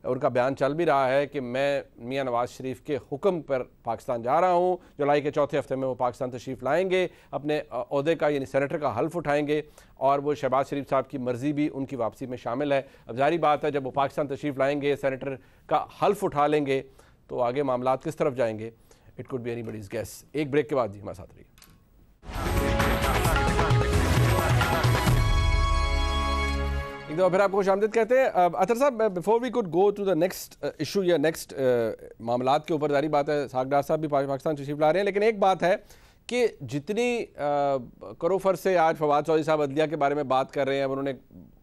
उनका बयान चल भी रहा है कि मैं मियां नवाज शरीफ के हुक्म पर पाकिस्तान जा रहा हूँ। जुलाई के चौथे हफ्ते में वो पाकिस्तान तशरीफ़ लाएंगे, अपने ओहदे का यानी सेनेटर का हल्फ उठाएंगे और वो शहबाज शरीफ साहब की मर्ज़ी भी उनकी वापसी में शामिल है। अब जारी बात है, जब वो पाकिस्तान तशरीफ़ लाएंगे, सेनेटर का हल्फ उठा लेंगे, तो आगे मामलात किस तरफ जाएंगे, इट कुड बी एनीबडीज़ गेस। एक ब्रेक के बाद जी हमारे साथ रहिए। एक दफ़ा फिर आपको खुशामदीद कहते हैं। अतर साहब, before we could go to the next issue या नेक्स्ट मामलात के ऊपर, जारी बात है साक डार साहब भी पाकिस्तान तशरीफ ला रहे हैं, लेकिन एक बात है कि जितनी करोफर से आज फवाद चौधरी साहब अदलिया के बारे में बात कर रहे हैं, उन्होंने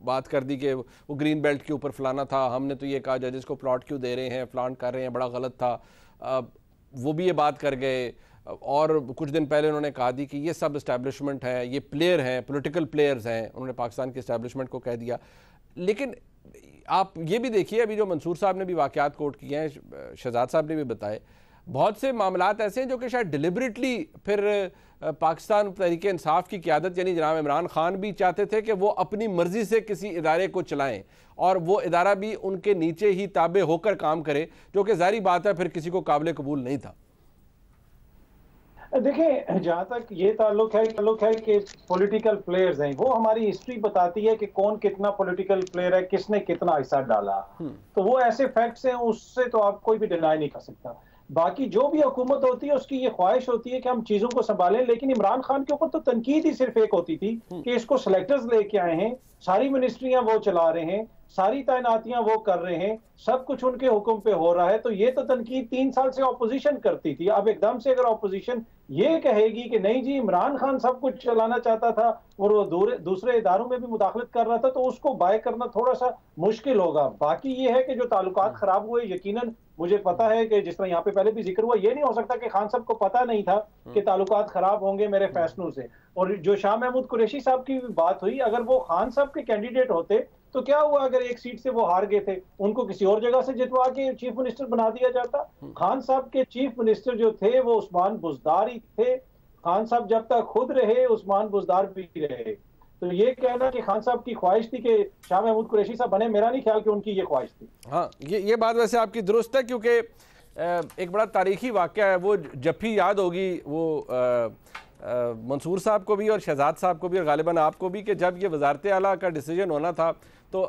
बात कर दी कि वो ग्रीन बेल्ट के ऊपर फलाना था, हमने तो ये कहा जजेस को प्लॉट क्यों दे रहे हैं, फ्लांट कर रहे हैं, बड़ा गलत था, वो भी ये बात कर गए। और कुछ दिन पहले उन्होंने कहा दी कि ये सब इस्टेब्लिशमेंट है, ये प्लेयर हैं, पॉलिटिकल प्लेयर्स हैं, उन्होंने पाकिस्तान के इस्टेब्लिशमेंट को कह दिया। लेकिन आप ये भी देखिए, अभी जो मंसूर साहब ने भी वाक़यात कोट किए हैं, शहजाद साहब ने भी बताए, बहुत से मामलात ऐसे हैं जो कि शायद डिलिबरेटली फिर पाकिस्तान तहरीक इंसाफ की क़यादत यानी जनाब इमरान खान भी चाहते थे कि वो अपनी मर्ज़ी से किसी इदारे को चलाएं और वो इदारा भी उनके नीचे ही ताबे होकर काम करे, जो कि ज़ाहिर बात है फिर किसी को काबिल कबूल नहीं था। देखिए, जहाँ तक ये ताल्लुक है कि पॉलिटिकल प्लेयर्स हैं, वो हमारी हिस्ट्री बताती है कि कौन कितना पॉलिटिकल प्लेयर है, किसने कितना हिस्सा डाला, तो वो ऐसे फैक्ट्स हैं, उससे तो आप कोई भी डिनाई नहीं कर सकता। बाकी जो भी हुकूमत होती है उसकी ये ख्वाहिश होती है कि हम चीजों को संभालें, लेकिन इमरान खान के ऊपर तो तनकीद ही सिर्फ एक होती थी कि इसको सिलेक्टर्स लेके आए हैं, सारी मिनिस्ट्रियां वो चला रहे हैं, सारी तैनातियां वो कर रहे हैं, सब कुछ उनके हुक्म पे हो रहा है। तो ये तो तनकीद 3 साल से ऑपोजिशन करती थी। अब एकदम से अगर ऑपोजिशन ये कहेगी कि नहीं जी इमरान खान सब कुछ चलाना चाहता था और वो दूसरे इदारों में भी मुदाखलत कर रहा था, तो उसको बाय करना थोड़ा सा मुश्किल होगा। बाकी ये है कि जो ताल्लुकात खराब हुए, यकीनन मुझे पता है कि जिस तरह यहाँ पे पहले भी जिक्र हुआ, ये नहीं हो सकता कि खान साहब को पता नहीं था कि ताल्लुकात खराब होंगे मेरे फैसलों से। और जो शाह महमूद कुरैशी साहब की बात हुई, अगर वो खान साहब के कैंडिडेट होते तो क्या हुआ अगर एक सीट से वो हार गए थे, उनको किसी और जगह से जितवा के चीफ मिनिस्टर बना दिया जाता। खान साहब के चीफ मिनिस्टर जो थे वो उस्मान बुज़दार ही थे। खान साहब जब तक खुद रहे उस्मान बुज़दार भी रहे। तो ये कहना कि खान साहब की ख्वाहिश थी कि शाह महमूद कुरैशी साहब बने, मेरा नहीं ख्याल कि उनकी ये ख्वाहिश थी। हाँ, ये बात वैसे आपकी दुरुस्त है, क्योंकि एक बड़ा तारीखी वाक़या है। वो जब भी याद होगी वो मंसूर साहब को भी और शहजाद साहब को भी और गालिबन आपको भी, कि जब ये वज़ारत आला का डिसीजन होना था तो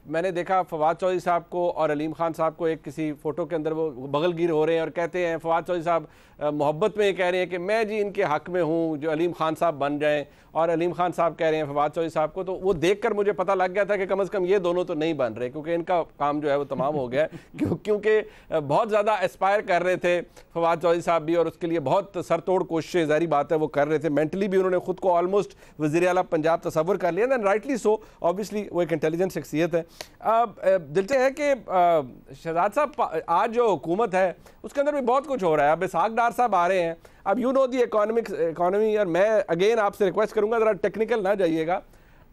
मैंने देखा फवाद चौधरी साहब को और अलीम खान साहब को एक किसी फ़ोटो के अंदर वो बगलगीर हो रहे हैं और कहते हैं, फवाद चौधरी साहब मोहब्बत में ये कह रहे हैं कि मैं जी इनके हक़ में हूँ जो अलीम खान साहब बन जाएं, और अलीम खान साहब कह रहे हैं फवाद चौधरी साहब को। तो वो देखकर मुझे पता लग गया था कि कम से कम ये दोनों तो नहीं बन रहे, क्योंकि इनका काम जो है वो तमाम हो गया है। क्योंकि बहुत ज़्यादा एस्पायर कर रहे थे फवाद चौधरी साहब भी, और उसके लिए बहुत सर तोड़ कोशिशें, ज़ाहिर बात है वो कर रहे थे। मेंटली भी उन्होंने खुद को ऑलमोस्ट वज़ीर आला पंजाब तस्वर कर लिया, एंड राइटली सो, ऑब्वियसली वो एक इंटेलिजेंट शख्सियत है। दिलचस्प है कि शहजाद साहब आज जो हुकूमत है उसके अंदर भी बहुत कुछ हो रहा है। अब इसहाक डार साहब आ रहे हैं, अब यू नो दी इकोनॉमी, और मैं अगेन आपसे रिक्वेस्ट करूंगा ज़रा टेक्निकल ना जाइएगा,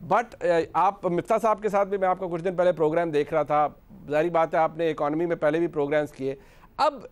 बट आप मिफ्ता साहब के साथ भी मैं आपका कुछ दिन पहले प्रोग्राम देख रहा था, जाहिर बात है आपने इकोनॉमी में पहले भी प्रोग्राम्स किए। अब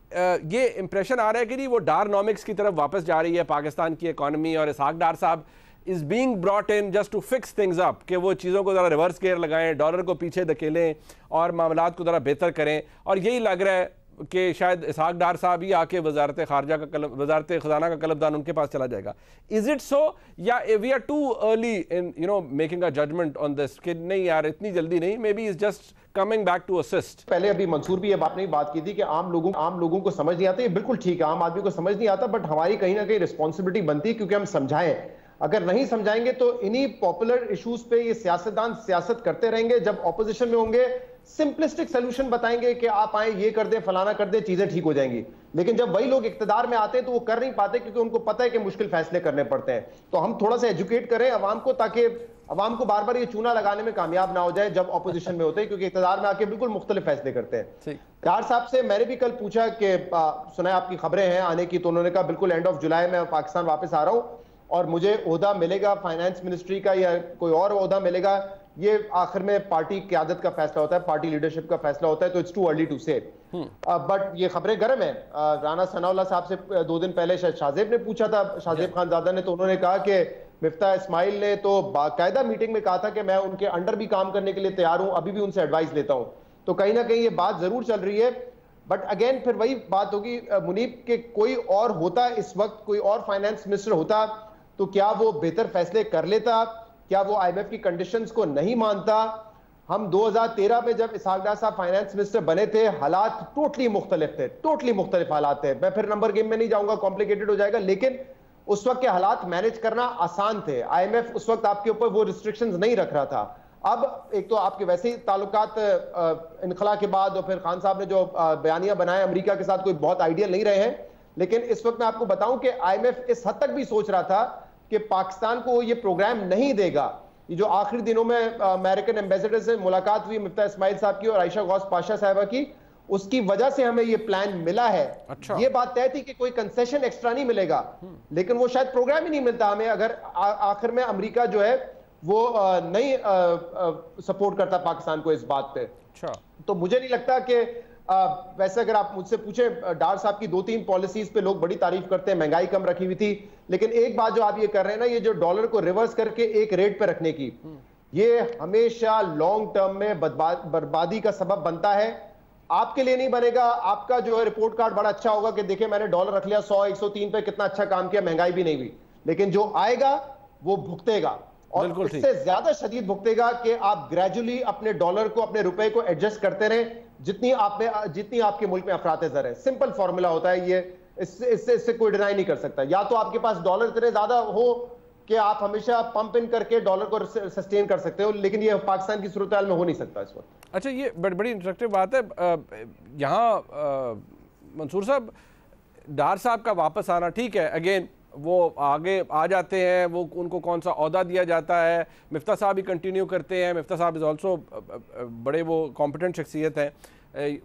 ये इंप्रेशन आ रहा है कि नहीं वो डारनॉमिक्स की तरफ वापस जा रही है पाकिस्तान की इकोनॉमी, और इसहाक डार साहब is being brought in just to fix things up, कि वो चीज़ों को ज़रा रिवर्स गेयर लगाएं, डॉलर को पीछे धकेलें और मामलात को ज़रा बेहतर करें। और यही लग रहा है कि शायद इसहाक डार साहब ही आके वजारत खारजा का वजारत ख़जाना का कलमदान उनके पास चला जाएगा। इज़ इट सो, या we are too early in making a judgement on this कि नहीं यार इतनी जल्दी नहीं, maybe is just coming back to assist. पहले अभी मंसूर भी आपने बात की थी कि आम लोगों को समझ नहीं आता। ये बिल्कुल ठीक है, आम आदमी को समझ नहीं आता, बट हमारी कहीं ना कहीं रिस्पॉन्सिबिलिटी बनती है क्योंकि हम समझाएं। अगर नहीं समझाएंगे तो इन्हीं पॉपुलर इश्यूज पे ये सियासतदान सियासत करते रहेंगे। जब ऑपोजिशन में होंगे सिंपलिस्टिक सोल्यूशन बताएंगे कि आप आए ये कर दें फलाना कर दें चीजें ठीक हो जाएंगी, लेकिन जब वही लोग इख्तिदार में आते हैं तो वो कर नहीं पाते क्योंकि उनको पता है कि मुश्किल फैसले करने पड़ते हैं। तो हम थोड़ा सा एजुकेट करें अवाम को, ताकि अवाम को बार बार ये चूना लगाने में कामयाब ना हो जाए जब ऑपोजिशन में होते हैं, क्योंकि इख्तिदार में आके बिल्कुल मुख्तलिफ फैसले करते हैं। डार साहब से मैंने भी कल पूछा कि सुना आपकी खबरें हैं आने की, तो उन्होंने कहा बिल्कुल एंड ऑफ जुलाई में पाकिस्तान वापस आ रहा हूं और मुझे ओहदा मिलेगा फाइनेंस मिनिस्ट्री का या कोई और ओहदा मिलेगा, ये आखिर में पार्टी क़यादत का फैसला होता है, पार्टी लीडरशिप का फैसला होता है, तो इट्स टू अर्ली टू से। बट ये खबरें गर्म है। राना सनाउल्लाह साहब से 2 दिन पहले शाहजेब ने पूछा था, शाहजेब खानजादा ने, तो उन्होंने कहा कि मिफ्ता इस्माइल ने तो बाकायदा मीटिंग में कहा था कि मैं उनके अंडर भी काम करने के लिए तैयार हूं, अभी भी उनसे एडवाइस लेता हूं। तो कहीं ना कहीं ये बात जरूर चल रही है। बट अगेन फिर वही बात होगी मुनीब के, कोई और होता इस वक्त, कोई और फाइनेंस मिनिस्टर होता तो क्या वो बेहतर फैसले कर लेता? क्या वो IMF की कंडीशंस को नहीं मानता? हम 2013 में जब इसहाक डार साहब फाइनेंस मिनिस्टर बने थे, हालात टोटली मुख्तलिफ थे, टोटली मुख्तलिफ हालात थे। मैं फिर नंबर गेम में नहीं जाऊंगा, कॉम्प्लिकेटेड हो जाएगा, लेकिन उस वक्त के हालात मैनेज करना आसान थे। IMF उस वक्त आपके ऊपर वो रिस्ट्रिक्शंस नहीं रख रहा था। अब एक तो आपके वैसे ही ताल्लुकात इनखला के बाद और फिर खान साहब ने जो बयानिया बनाया अमेरिका के साथ कोई बहुत आइडियल नहीं रहे हैं, लेकिन इस वक्त मैं आपको बताऊं कि IMF इस हद तक भी सोच रहा था कि पाकिस्तान को ये प्रोग्राम नहीं देगा। ये जो आखिरी दिनों में अमेरिकन एम्बेसडर से मुलाकात हुई मिफ्ता इस्माइल साहब की और आयशा गौस पाशा साहिबा की, उसकी वजह से हमें ये प्लान मिला है। अच्छा। ये बात तय थी कि कोई कंसेशन एक्स्ट्रा नहीं मिलेगा, लेकिन वो शायद प्रोग्राम ही नहीं मिलता हमें अगर आखिर में अमेरिका जो है वो नहीं सपोर्ट करता पाकिस्तान को इस बात पे। अच्छा। तो मुझे नहीं लगता कि वैसे अगर आप मुझसे पूछे, डार साहब की 2-3 पॉलिसीज पे लोग बड़ी तारीफ करते हैं, महंगाई कम रखी हुई थी, लेकिन एक बात जो आप ये कर रहे हैं ना, ये जो डॉलर को रिवर्स करके एक रेट पे रखने की, ये हमेशा लॉन्ग टर्म में बर्बादी का सबब बनता है। आपके लिए नहीं बनेगा, आपका जो है रिपोर्ट कार्ड बड़ा अच्छा होगा कि देखिए मैंने डॉलर रख लिया 100-103 पे, कितना अच्छा काम किया, महंगाई भी नहीं हुई, लेकिन जो आएगा वो भुगतेगा, और इससे ज्यादा शदीद भुगतेगा कि आप ग्रेजुअली अपने डॉलर को, अपने रुपए को एडजस्ट करते रहे जितनी आपके मुल्क में अफरात ज़र है। सिंपल फॉर्मूला होता है ये, इससे कोई डिनाई नहीं कर सकता। या तो आपके पास डॉलर इतने ज्यादा हो कि आप हमेशा पंप इन करके डॉलर को सस्टेन कर सकते हो, लेकिन ये पाकिस्तान की सूरत हाल में हो नहीं सकता इस वक्त। अच्छा, ये बड़ी इंटरेस्टिंग बात है। यहाँ मंसूर साहब, डार साहब का वापस आना ठीक है, अगेन वो आगे आ जाते हैं, वो उनको कौन सा ओहदा दिया जाता है, मिफ्ता साहब भी कंटिन्यू करते हैं। मिफ्ता साहब इज़ ऑल्सो बड़े वो कॉम्पिटेंट शख्सियत हैं।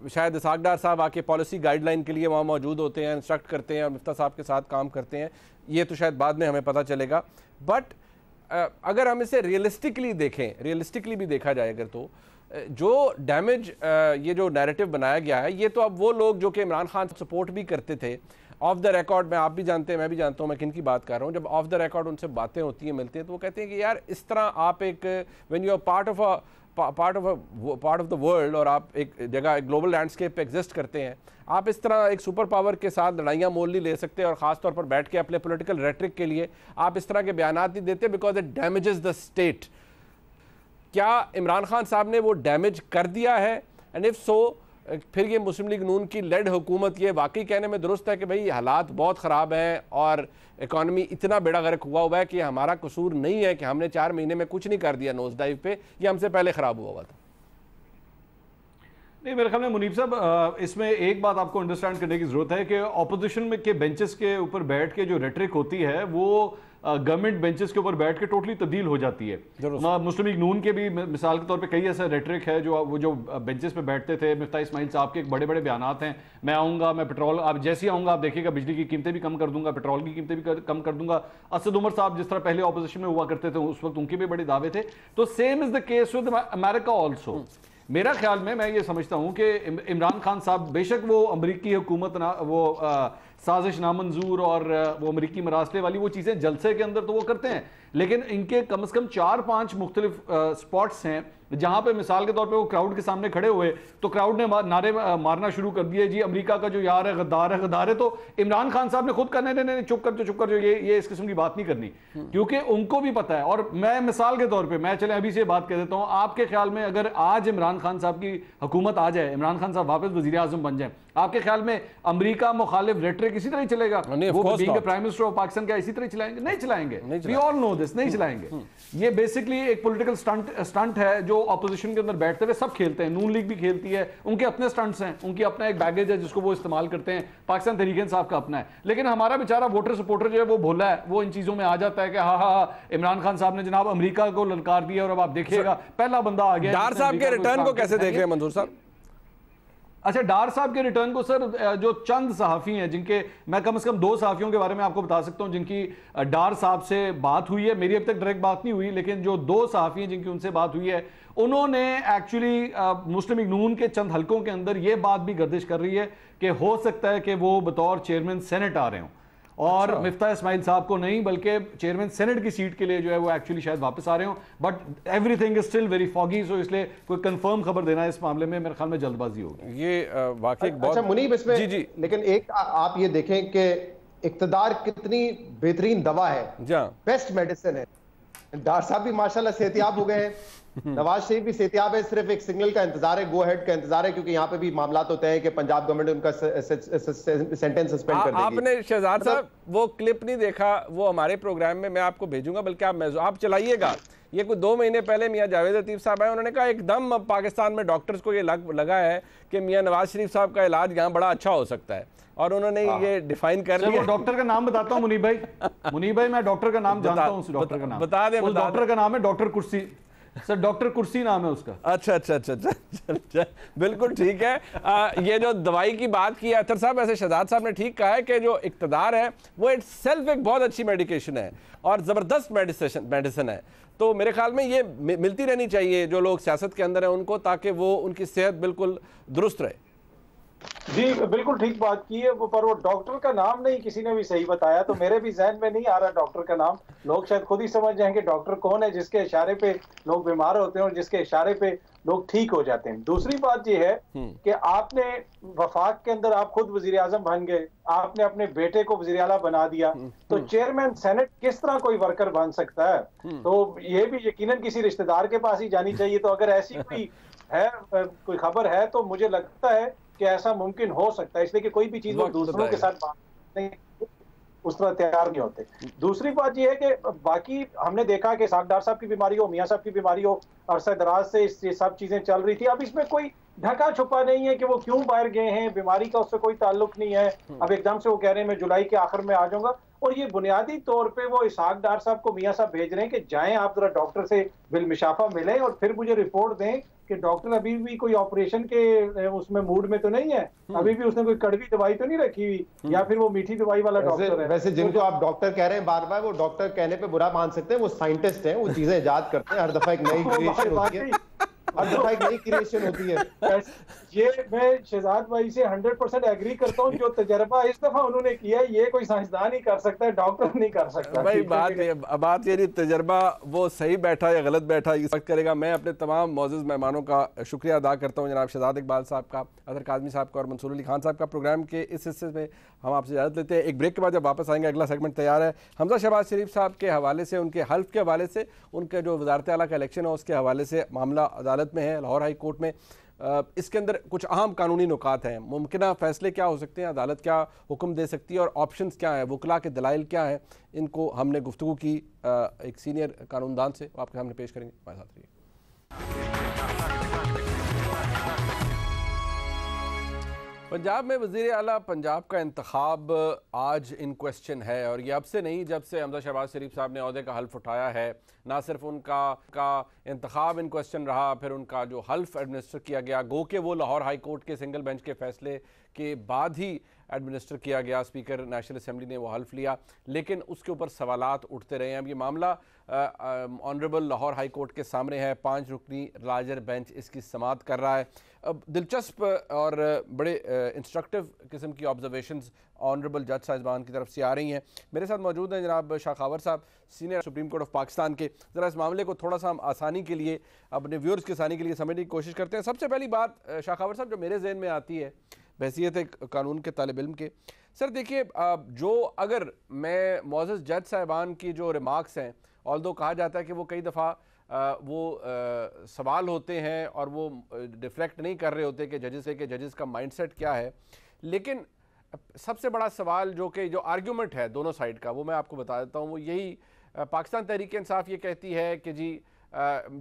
शायद इसाक डार साहब आके पॉलिसी गाइडलाइन के लिए वहाँ मौजूद होते हैं, इंस्ट्रक्ट करते हैं और मिफ्ता साहब के साथ काम करते हैं। ये तो शायद बाद में हमें पता चलेगा। बट अगर हम इसे रियलिस्टिकली देखें, रियलिस्टिकली भी देखा जाए अगर, तो जो डैमेज ये जो नैरेटिव बनाया गया है, ये तो अब वो लोग जो कि इमरान खान सपोर्ट भी करते थे ऑफ द रिकॉर्ड, में आप भी जानते हैं, मैं भी जानता हूँ मैं किन की बात कर रहा हूँ, जब ऑफ द रिकॉर्ड उनसे बातें होती हैं, मिलती हैं, तो वो कहते हैं कि यार इस तरह आप एक when you are part of the world और आप एक जगह ग्लोबल लैंडस्केप पे एग्जिस्ट करते हैं, आप इस तरह एक सुपर पावर के साथ लड़ाइयाँ मोल नहीं ले सकते और ख़ास तौर पर बैठ के अपने पॉलिटिकल रेटरिक के लिए आप इस तरह के बयानात नहीं देते because it damages the state. क्या इमरान खान साहब ने वो डैमेज कर दिया है? एंड इफ सो, फिर ये मुस्लिम लीग नून की लेड हुकूमत ये वाकई कहने में दुरुस्त है कि भाई हालात बहुत ख़राब हैं और इकॉनमी इतना बेड़ा गर्क हुआ है कि हमारा कसूर नहीं है कि हमने 4 महीने में कुछ नहीं कर दिया नोज डाइव पे, ये हमसे पहले ख़राब हुआ था? नहीं, मेरे ख्याल में मुनीब साहब, इसमें एक बात आपको अंडरस्टैंड करने की ज़रूरत है कि ऑपोजिशन में के बेंचेस के ऊपर बैठ के जो रेटरिक होती है वो गवर्नमेंट बेंचेस के ऊपर बैठ के टोटली तब्दील हो जाती है। मुस्लिम लीग नून के भी मिसाल के तौर पे कई ऐसा रेटरिक है जो बेंचेस पे बैठते थे। मिफ्ता इस्माइल साहब के एक बड़े बड़े बयानात हैं, मैं आऊँगा, मैं पेट्रोल, आप जैसे ही आऊँगा आप देखिएगा बिजली की कीमतें भी कम कर दूंगा, पेट्रोल की कीमतें भी कम कर दूंगा। असद उमर साहब जिस तरह पहले ऑपोजिशन में हुआ करते थे उस वक्त उनके भी बड़े दावे थे। तो same is the case with America also. मेरा ख्याल में मैं ये समझता हूँ कि इमरान खान साहब बेशक वो अमरीकी हुकूमत साजिश नामंजूर और वो अमरीकी मरासले वाली वो चीज़ें जलसे के अंदर तो वो करते हैं, लेकिन इनके कम से कम 4-5 मुख्तलिफ स्पॉट्स हैं जहां पे मिसाल के तौर पे वो क्राउड के सामने खड़े हुए तो क्राउड ने नारे मारना शुरू कर दिए, जी अमेरिका का जो यार है गद्दार है, गद्दार है। तो इमरान खान साहब ने खुद कहने नहीं चुप कर जो ये इस किस्म की बात नहीं करनी, क्योंकि उनको भी पता है। और मैं मिसाल के तौर पे मैं चले अभी से बात कह देता हूं, आपके ख्याल में अगर आज इमरान खान साहब की हुकूमत आ जाए, इमरान खान साहब वापस वजीर आजम बन जाए, आपके ख्याल में अमरीका मुखालिफ रेटरिक इसी तरह चलेगा? वो being prime minister of Pakistan क्या इसी तरह चलाएंगे? नहीं चलाएंगे। वी ऑल नो दिस, नहीं चलाएंगे। ये बेसिकली एक पॉलिटिकल स्टंट है जो ऑपोजिशन के अंदर बैठते हुए सब खेलते हैं। नून लीग भी खेलती है, उनके अपने स्टंट्स हैं, उनकी अपना एक बैगेज है जिसको वो इस्तेमाल करते हैं। पाकिस्तान तहरीक इंसाफ का अपना है, लेकिन हमारा बेचारा वोटर सपोर्टर जो है वो भोला है, वो इन चीजों में आ जाता है कि हाँ इमरान खान साहब ने जनाब अमेरिका को ललकार दिया और अब आप देखिएगा पहला बंदा आ गया। डार साहब के रिटर्न को कैसे देख रहे हैं मंजूर साहब? अच्छा, डार साहब के रिटर्न को सर, जो चंद सहाफ़ी हैं जिनके, मैं कम से कम 2 सहाफ़ियों के बारे में आपको बता सकता हूं जिनकी डार साहब से बात हुई है। मेरी अब तक डायरेक्ट बात नहीं हुई, लेकिन जो 2 सहाफ़ी हैं जिनकी उनसे बात हुई है, उन्होंने एक्चुअली मुस्लिम लीग नून के चंद हलकों के अंदर ये बात भी गर्दिश कर रही है कि हो सकता है कि वो बतौर चेयरमैन सेनेट आ रहे हों, और मिफ्ता इस्माइल साहब को नहीं बल्कि चेयरमैन सेनेट की सीट के लिए जो है वो एक्चुअली शायद वापस आ रहे हो। But everything is still very foggy, so इसलिए कोई कंफर्म खबर देना इस मामले में मेरे ख्याल में जल्दबाजी होगी। ये वाकई बहुत अच्छा मुनीब, इसमें जी लेकिन एक आप ये देखें कि इक्तदार कितनी बेहतरीन दवा है, बेस्ट मेडिसिन है। डार साहब भी माशाल्लाह सेहतियाब हो गए हैं, नवाज शरीफ भी सेहतियाब है, सिर्फ एक सिग्नल का इंतजार है, गो हेड का इंतजार है, क्योंकि यहाँ पे भी मामला होते हैं कि पंजाब गवर्नमेंट उनका सेंटेंस सस्पेंड कर देगी। आपने शहजाद साहब वो क्लिप नहीं देखा, वो हमारे प्रोग्राम में मैं आपको भेजूंगा, बल्कि आप चलाइएगा। ये कुछ 2 महीने पहले मियां जावेद लतीफ साहब आए, उन्होंने कहा एकदम पाकिस्तान में डॉक्टर्स को ये लगा है कि मियां नवाज शरीफ साहब का इलाज यहाँ बड़ा अच्छा हो सकता है, और उन्होंने ये डिफाइन कर लिया। डॉक्टर का नाम बताता हूँ मुनीब भाई, मैं डॉक्टर का नाम जानता हूँ, डॉक्टर का नाम बता दें। डॉक्टर का नाम है डॉक्टर कुर्सी सर, डॉक्टर कुर्सी नाम है उसका। अच्छा, बिल्कुल ठीक है। ये जो दवाई की बात की है अतर साहब, ऐसे शहजाद साहब ने ठीक कहा है कि जो इक्तदार है वो इट सेल्फ एक बहुत अच्छी मेडिकेशन है और ज़बरदस्त मेडिसिन है। तो मेरे ख्याल में ये मिलती रहनी चाहिए जो लोग सियासत के अंदर हैं उनको, ताकि वो उनकी सेहत बिल्कुल दुरुस्त रहे। जी बिल्कुल ठीक बात की है, पर वो डॉक्टर का नाम नहीं किसी ने भी सही बताया, तो मेरे भी जहन में नहीं आ रहा डॉक्टर का नाम। लोग शायद खुद ही समझ जाएंगे डॉक्टर कौन है जिसके इशारे पे लोग बीमार होते हैं और जिसके इशारे पे लोग ठीक हो जाते हैं। दूसरी बात ये है कि आपने वफाक के अंदर आप खुद वजीर आजम बन गए, आपने अपने बेटे को वजीर आला बना दिया, तो चेयरमैन सेनेट किस तरह कोई वर्कर बन सकता है? तो ये भी यकीनन किसी रिश्तेदार के पास ही जानी चाहिए। तो अगर ऐसी कोई खबर है तो मुझे लगता है कि ऐसा मुमकिन हो सकता है, इसलिए कि कोई भी चीज वो दूसरों के साथ बात नहीं, उस तरह तैयार नहीं होते। दूसरी बात यह है कि बाकी हमने देखा कि साहब डॉक्टर साहब की बीमारी हो, मियाँ साहब की बीमारी हो, अरसा दराज से ये सब चीजें चल रही थी। अब इसमें कोई ढका छुपा नहीं है कि वो क्यों बाहर गए हैं, बीमारी का उससे कोई ताल्लुक नहीं है। अब एकदम से वो कह रहे हैं मैं जुलाई के आखिर में आ जाऊंगा, और ये बुनियादी तौर पे वो इसहाक डार साहब को मियाँ साहब भेज रहे हैं कि जाएं आप जरा डॉक्टर से बिलमिशाफा मिलें और फिर मुझे रिपोर्ट दें कि डॉक्टर अभी भी कोई ऑपरेशन के उसमें मूड में तो नहीं है, अभी भी उसने कोई कड़वी दवाई तो नहीं रखी हुई, या फिर वो मीठी दवाई वाला डॉक्टर है। वैसे जिनको आप डॉक्टर कह रहे हैं बार बार, वो डॉक्टर कहने पे बुरा मान सकते हैं, वो साइंटिस्ट हैं, वो चीजें इजाद करते हैं, हर दफा एक नई क्रिएशन होती है, हर दफा एक नई क्रिएशन होती है। ये मैं शहजाद भाई से 100% एग्री करता हूँ, जो तजर्बा इस दफा उन्होंने किया है ये कोई साइंसदान ही कर सकता है, डॉक्टर नहीं कर सकता। भाई बात ये नहीं तजर्बा वो सही बैठा या गलत बैठा ये फर्क करेगा। मैं अपने तमाम मौजूद मेहमानों का शुक्रिया अदा करता हूँ, जनाब शहजाद इकबाल साहब का, अजहर काज़मी साहब का और मंसूर अली खान साहब का। प्रोग्राम के इस हिस्से में हम आपसे इजाज़त लेते हैं। एक ब्रेक के बाद जब वापस आएंगे अगला सेगमेंट तैयार है। हमजा शहबाज शरीफ साहब के हवाले से, उनके हल्फ के हवाले से, उनके जो वज़ारत आला का इलेक्शन है उसके हवाले से मामला अदालत में है, लाहौर हाई कोर्ट में। इसके अंदर कुछ अहम कानूनी नुकात हैं, मुमकिन फ़ैसले क्या हो सकते हैं, अदालत क्या हुक्म दे सकती है और ऑप्शंस क्या हैं, वकला के दलाइल क्या हैं, इनको हमने गुफ्तगू की एक सीनियर कानूनदान से आपके सामने पेश करेंगे। हमारे साथ रहिए। पंजाब में वज़ीर आला पंजाब का इंतखाब आज इन क्वेश्चन है, और ये अब से नहीं, जब से हमजा शहबाज शरीफ साहब ने ओहदे का हल्फ उठाया है। ना सिर्फ उनका इंतखाब इन क्वेश्चन रहा, फिर उनका जो हल्फ एडमिनिस्टर किया गया, गो के वो लाहौर हाई कोर्ट के सिंगल बेंच के फैसले के बाद ही एडमिनिस्टर किया गया, स्पीकर नेशनल असम्बली ने वो हल्फ लिया, लेकिन उसके ऊपर सवालात उठते रहे हैं। अब ये मामला ऑनरेबल लाहौर हाई कोर्ट के सामने है, 5 रुकनी लार्जर बेंच इसकी समाअत कर रहा है। अब दिलचस्प और बड़े इंस्ट्रक्टिव किस्म की ऑब्जर्वेशंस ऑनरेबल जज साहिबान की तरफ से आ रही हैं। मेरे साथ मौजूद हैं जनाब शाखावर साहब, senior supreme court of Pakistan के। ज़रा इस मामले को थोड़ा सा हम आसानी के लिए, अपने व्यूअर्स की आसानी के लिए समझने की कोशिश करते हैं। सबसे पहली बात शाखावर साहब जो मेरे जहन में आती है बहसीत एक कानून के तालिब इल्म के, सर देखिए, जो अगर मैं मौजूद जज साहिबान की जो रिमार्क्स हैं, ऑल्दो कहा जाता है कि वो कई दफ़ा सवाल होते हैं और वो डिफ्लेक्ट नहीं कर रहे होते कि जजेस से कि जजेस का माइंडसेट क्या है, लेकिन सबसे बड़ा सवाल जो आर्ग्यूमेंट है दोनों साइड का, वो मैं आपको बता देता हूँ। वो यही, पाकिस्तान तहरीक इंसाफ ये कहती है कि जी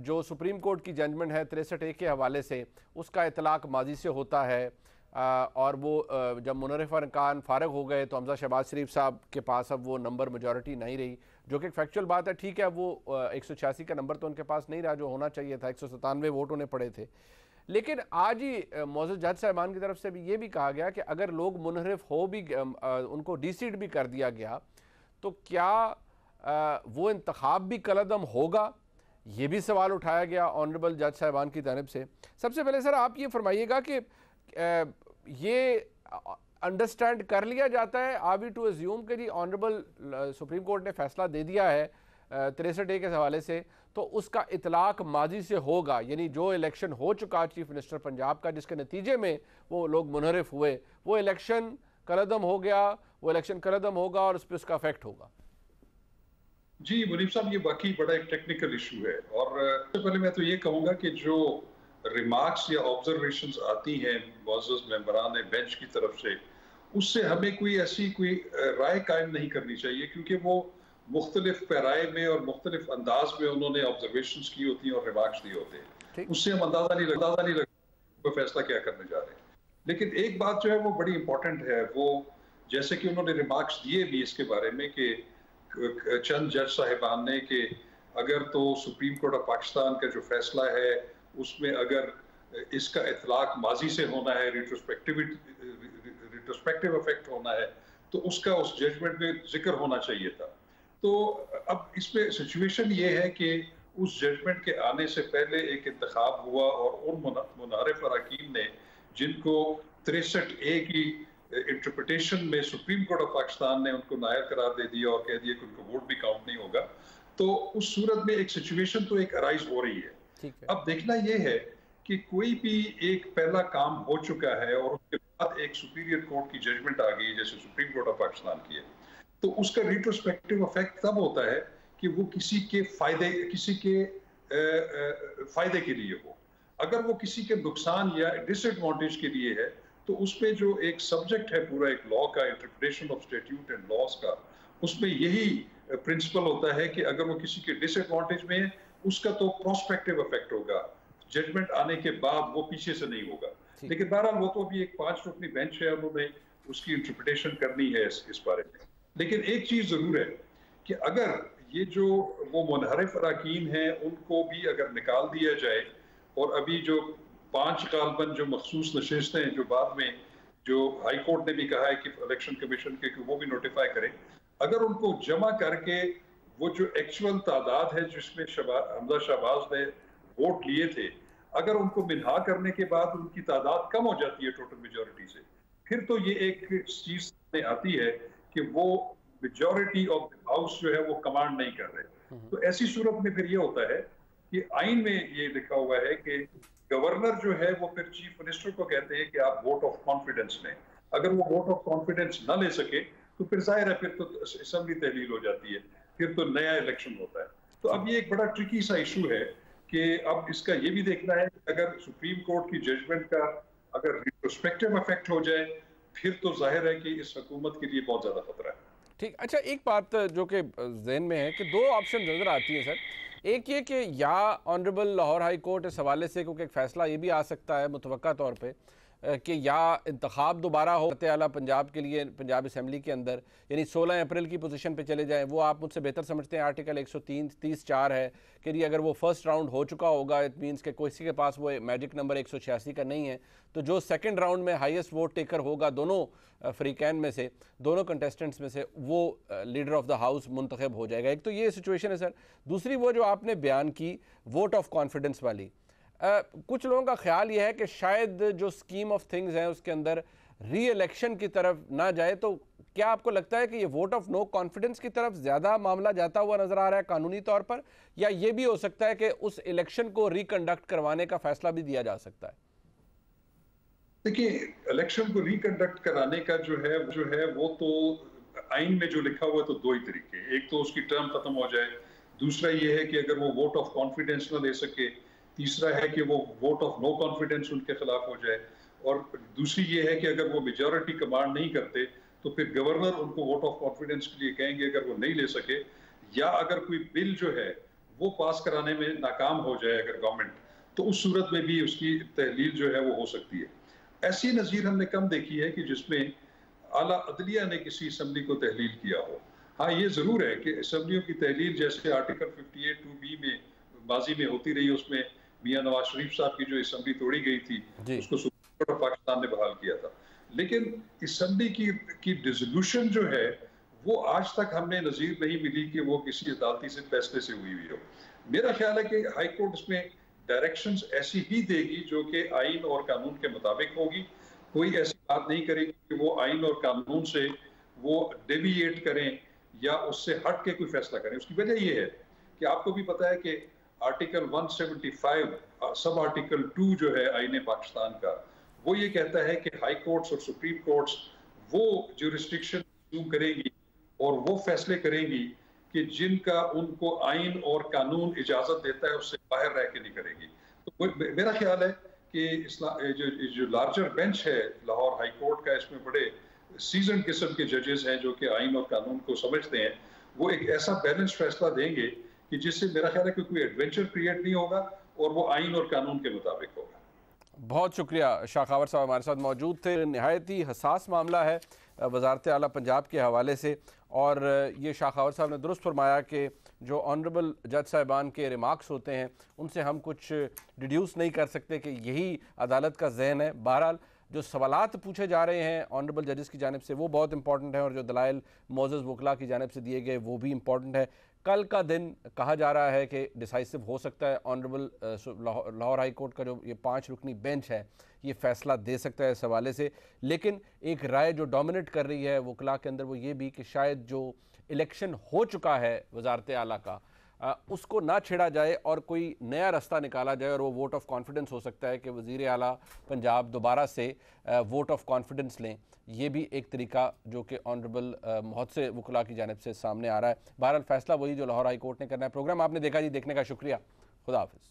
जो सुप्रीम कोर्ट की जजमेंट है 63A के हवाले से, उसका इतलाक़ माजी से होता है, और वो जब मुनर्रिफ अरकान फ़ारग हो गए तो हमजा शहबाज शरीफ साहब के पास अब वो नंबर मेजॉरिटी नहीं रही, जो कि एक फैक्चुअल बात है। ठीक है, वो 186 का नंबर तो उनके पास नहीं रहा जो होना चाहिए था, 197 वोट उन्हें पड़े थे। लेकिन आज ही मौजूद जज साहिबान की तरफ से भी ये भी कहा गया कि अगर लोग मुनहरिफ हो भी, उनको डीसीड भी कर दिया गया, तो क्या वो इंतखाब भी कलअदम होगा, ये भी सवाल उठाया गया ऑनरेबल जज साहिबान की जानिब से। सबसे पहले सर आप ये फरमाइएगा कि ये अंडरस्टैंड कर लिया जाता है, आर वी टू एज्यूम कि जी ऑनरेबल सुप्रीम कोर्ट ने फैसला दे दिया है 63A के हवाले से, तो उसका इतलाक़ माजी से होगा, यानी जो इलेक्शन हो चुका चीफ मिनिस्टर पंजाब का जिसके नतीजे में वो लोग मुनहरिफ हुए, वो इलेक्शन कलअदम हो गया, वो इलेक्शन कलअदम होगा और उस पर उसका इफेक्ट होगा। जी मुनीब साहब, ये वाकई बड़ा एक टेक्निकल इशू है, और सबसे पहले मैं तो ये कहूँगा कि जो रिमार्क्स या ऑब्जर्वेशंस आती हैं मुअज़्ज़ज़ मेंबरान बेंच की तरफ से, उससे हमें कोई ऐसी कोई राय कायम नहीं करनी चाहिए, क्योंकि वो मुख्तलिफ पैराए में और मुख्तलिफ अंदाज में उन्होंने ऑब्जर्वेशंस की होती हैं और रिमार्क्स दिए होते हैं, उससे हम अंदाजा नहीं लगता वो फैसला क्या करने जा रहे हैं। लेकिन एक बात जो है वो बड़ी इंपॉर्टेंट है, वो जैसे कि उन्होंने रिमार्क्स दिए भी इसके बारे में कि चंद जज साहिबान ने कि अगर तो सुप्रीम कोर्ट ऑफ पाकिस्तान का जो फैसला है उसमें अगर इसका इतलाक़ माजी से होना है, रिट्रोस्पेक्टिव इफेक्ट होना है, तो उसका उस जजमेंट में जिक्र होना चाहिए था। तो अब इसमें सिचुएशन ये है कि उस जजमेंट के आने से पहले एक इंतखाब हुआ और उन मुनारिफ अरकान ने जिनको 63A की इंटरप्रिटेशन में सुप्रीम कोर्ट ऑफ पाकिस्तान ने उनको नायर करार दे दिया और कह दिया कि उनको वोट भी काउंट नहीं होगा, तो उस सूरत में एक सिचुएशन तो एक अराइज हो रही है। अब देखना ये है कि कोई भी एक पहला काम हो चुका है और उसके बाद एक सुपीरियर कोर्ट की जजमेंट आ गई जैसे सुप्रीम कोर्ट ऑफ पाकिस्तान की है, तो उसका रिट्रोस्पेक्टिव इफेक्ट तब होता है कि वो किसी के फायदे के लिए हो। अगर वो किसी के नुकसान या डिसएडवांटेज के लिए है, तो उसमें जो एक सब्जेक्ट है पूरा एक लॉ का, interpretation of statute and laws का, उसमें यही प्रिंसिपल होता है कि अगर वो किसी के डिसएडवांटेज में है, उसका तो प्रोस्पेक्टिव इफेक्ट होगा, जजमेंट आने के बाद वो पीछे से नहीं होगा। लेकिन बहरहाल वो तो अभी एक 5 रुकनी बेंच है, उन्होंने उसकी इंटरप्रिटेशन करनी है इस बारे में। लेकिन एक चीज जरूर है कि अगर ये जो वो मुनहरिफ अरकान हैं उनको भी अगर निकाल दिया जाए, और अभी जो 5 गालबन जो मखसूस नशिस्तें हैं जो बाद में जो हाई कोर्ट ने भी कहा है कि इलेक्शन कमीशन के कि वो भी नोटिफाई करें, अगर उनको जमा करके वो जो एक्चुअल तादाद है जिसमें हमजा शहबाज ने वोट लिए थे, अगर उनको मिनहा करने के बाद उनकी तादाद कम हो जाती है टोटल मेजॉरिटी से, फिर तो ये एक चीज में आती है कि वो मेजॉरिटी ऑफ द हाउस जो है वो कमांड नहीं कर रहे। तो ऐसी सूरत में फिर ये होता है कि आइन में ये लिखा हुआ है कि गवर्नर जो है वो फिर चीफ मिनिस्टर को कहते हैं कि आप वोट ऑफ कॉन्फिडेंस लें। अगर वो वोट ऑफ कॉन्फिडेंस न ले सके तो फिर जाहिर है फिर तो असेंबली तहलील हो जाती है, फिर तो नया इलेक्शन होता है। तो अब ये एक बड़ा ट्रिकी सा इशू है कि अब इसका ये भी देखना है कि अगर सुप्रीम कोर्ट की जजमेंट का अगर रिट्रोस्पेक्टिव इफेक्ट हो जाए, फिर तो जाहिर है कि इस हुकूमत के लिए बहुत ज्यादा खतरा है। ठीक, अच्छा एक बात जो कि जहन में है कि 2 ऑप्शन नज़र आती है सर। एक ये कि या ऑनरेबल लाहौर हाई कोर्ट इस हवाले से, क्योंकि एक फ़ैसला ये भी आ सकता है मुतवक्का तौर पे कि या इंतखाब दोबारा हो आला पंजाब के लिए पंजाब असम्बली के अंदर, यानी 16 अप्रैल की पोजीशन पे चले जाएं। वो आप मुझसे बेहतर समझते हैं, आर्टिकल 130(4) है कि जी अगर वो फर्स्ट राउंड हो चुका होगा, इट मीन्स कि किसी के पास वो मैजिक नंबर 186 का नहीं है, तो जो सेकंड राउंड में हाईएस्ट वोट टेकर होगा दोनों फ्रीकैन में से, दोनों कंटेस्टेंट्स में से, वो लीडर ऑफ द हाउस मुंतखब हो जाएगा। एक तो ये सिचुएशन है सर। दूसरी वो जो आपने बयान की वोट ऑफ कॉन्फिडेंस वाली, कुछ लोगों का ख्याल ये है कि शायद जो स्कीम ऑफ थिंग्स हैं उसके अंदर री इलेक्शन की तरफ ना जाए। तो क्या आपको लगता है कि ये वोट ऑफ नो कॉन्फिडेंस की तरफ ज़्यादा मामला जाता हुआ नज़र आ रहा है कानूनी तौर पर, या ये भी हो सकता है कि उस इलेक्शन को रिकंडक्ट करवाने का फैसला भी दिया जा सकता है? देखिए, इलेक्शन को रिकंडक्ट कराने का जो है वो तो आइन में जो लिखा हुआ है तो 2 ही तरीके, एक तो उसकी टर्म खत्म हो जाए, दूसरा ये है कि अगर वो वोट ऑफ कॉन्फिडेंस ना ले सके, तीसरा है कि वो वोट ऑफ नो कॉन्फिडेंस उनके खिलाफ हो जाए, और दूसरी ये है कि अगर वो मेजॉरिटी कमांड नहीं करते तो फिर गवर्नर उनको वोट ऑफ कॉन्फिडेंस के लिए कहेंगे अगर वो नहीं ले सके, या अगर कोई बिल जो है वो पास कराने में नाकाम हो जाए अगर गवर्नमेंट, तो उस सूरत में भी उसकी तहलील जो है वो हो सकती है। ऐसी नज़ीर हमने कम देखी है कि जिसमें आला अदलिया ने किसी असम्बली को तहलील किया हो। हाँ, ये ज़रूर है कि असम्बलियों की तहलील जैसे आर्टिकल 58(2)B में माजी में होती रही, उसमें मियां नवाज शरीफ साहब की जो असम्बली तोड़ी गई थी उसको सुप्रीम कोर्ट ऑफ पाकिस्तान ने बहाल किया था, लेकिन असम्बली की डिसोल्यूशन जो है वो आज तक हमने नज़ीर नहीं मिली कि वो किसी अदालती से फैसले से हुई हो। मेरा ख्याल है कि हाई कोर्ट इसमें डायरेक्शंस ऐसी ही देगी जो कि आइन और कानून के मुताबिक होगी। कोई ऐसी बात नहीं करेगी कि वो आइन और कानून से वो डेविएट करें या उससे हट के कोई फैसला करें। उसकी वजह ये है कि आपको भी पता है कि आर्टिकल 175 सब आर्टिकल 2 जो है आईने पाकिस्तान का, वो ये कहता है कि हाई कोर्ट्स और सुप्रीम कोर्ट्स वो ज्यूरिस्डिक्शन अज्यूम करेंगी और वो फैसले करेंगी कि जिनका उनको आइन और कानून इजाजत देता है उससे बाहर रह के नहीं करेगी। तो मेरा ख्याल है कि जो लार्जर बेंच है लाहौर हाई कोर्ट का, इसमें बड़े सीजन किस्म के जजेस हैं जो कि आइन और कानून को समझते हैं, वो एक ऐसा बैलेंस फैसला देंगे कि जिससे मेरा ख्याल है कि कोई एडवेंचर क्रिएट नहीं होगा और वो आइन और कानून के मुताबिक होगा। बहुत शुक्रिया। शाखावर साहब हमारे साथ मौजूद थे। नहायत ही हसास मामला है वजारत आला पंजाब के हवाले से, और ये शाखावर साहब ने दुरुस्त फरमाया कि जो ऑनरेबल जज साहिबान के रिमार्क्स होते हैं उनसे हम कुछ डिड्यूस नहीं कर सकते कि यही अदालत का जहन है। बहरहाल जो सवालात पूछे जा रहे हैं ऑनरेबल जजेस की जानिब से वो बहुत इंपॉर्टेंट है, और जो दलाइल मोअज़्ज़ज़ वकला की जानिब से दिए गए वो भी इंपॉर्टेंट है। कल का दिन कहा जा रहा है कि डिसाइसिव हो सकता है। ऑनरेबल लाहौर हाई कोर्ट का जो ये 5 रुकनी बेंच है ये फ़ैसला दे सकता है इस हवाले से, लेकिन एक राय जो डोमिनेट कर रही है वकला के अंदर वो ये भी कि शायद जो इलेक्शन हो चुका है वजारत आला का उसको ना छेड़ा जाए और कोई नया रास्ता निकाला जाए, और वो वोट ऑफ कॉन्फिडेंस हो सकता है कि वज़ीर आला पंजाब दोबारा से वोट ऑफ कॉन्फिडेंस लें। ये भी एक तरीका जो कि ऑनरेबल बहुत से वकला की जानिब से सामने आ रहा है। बहरहाल फ़ैसला वही जो लाहौर हाई कोर्ट ने करना है। प्रोग्राम आपने देखा जी, देखने का शुक्रिया। खुदा हाफ़िज़।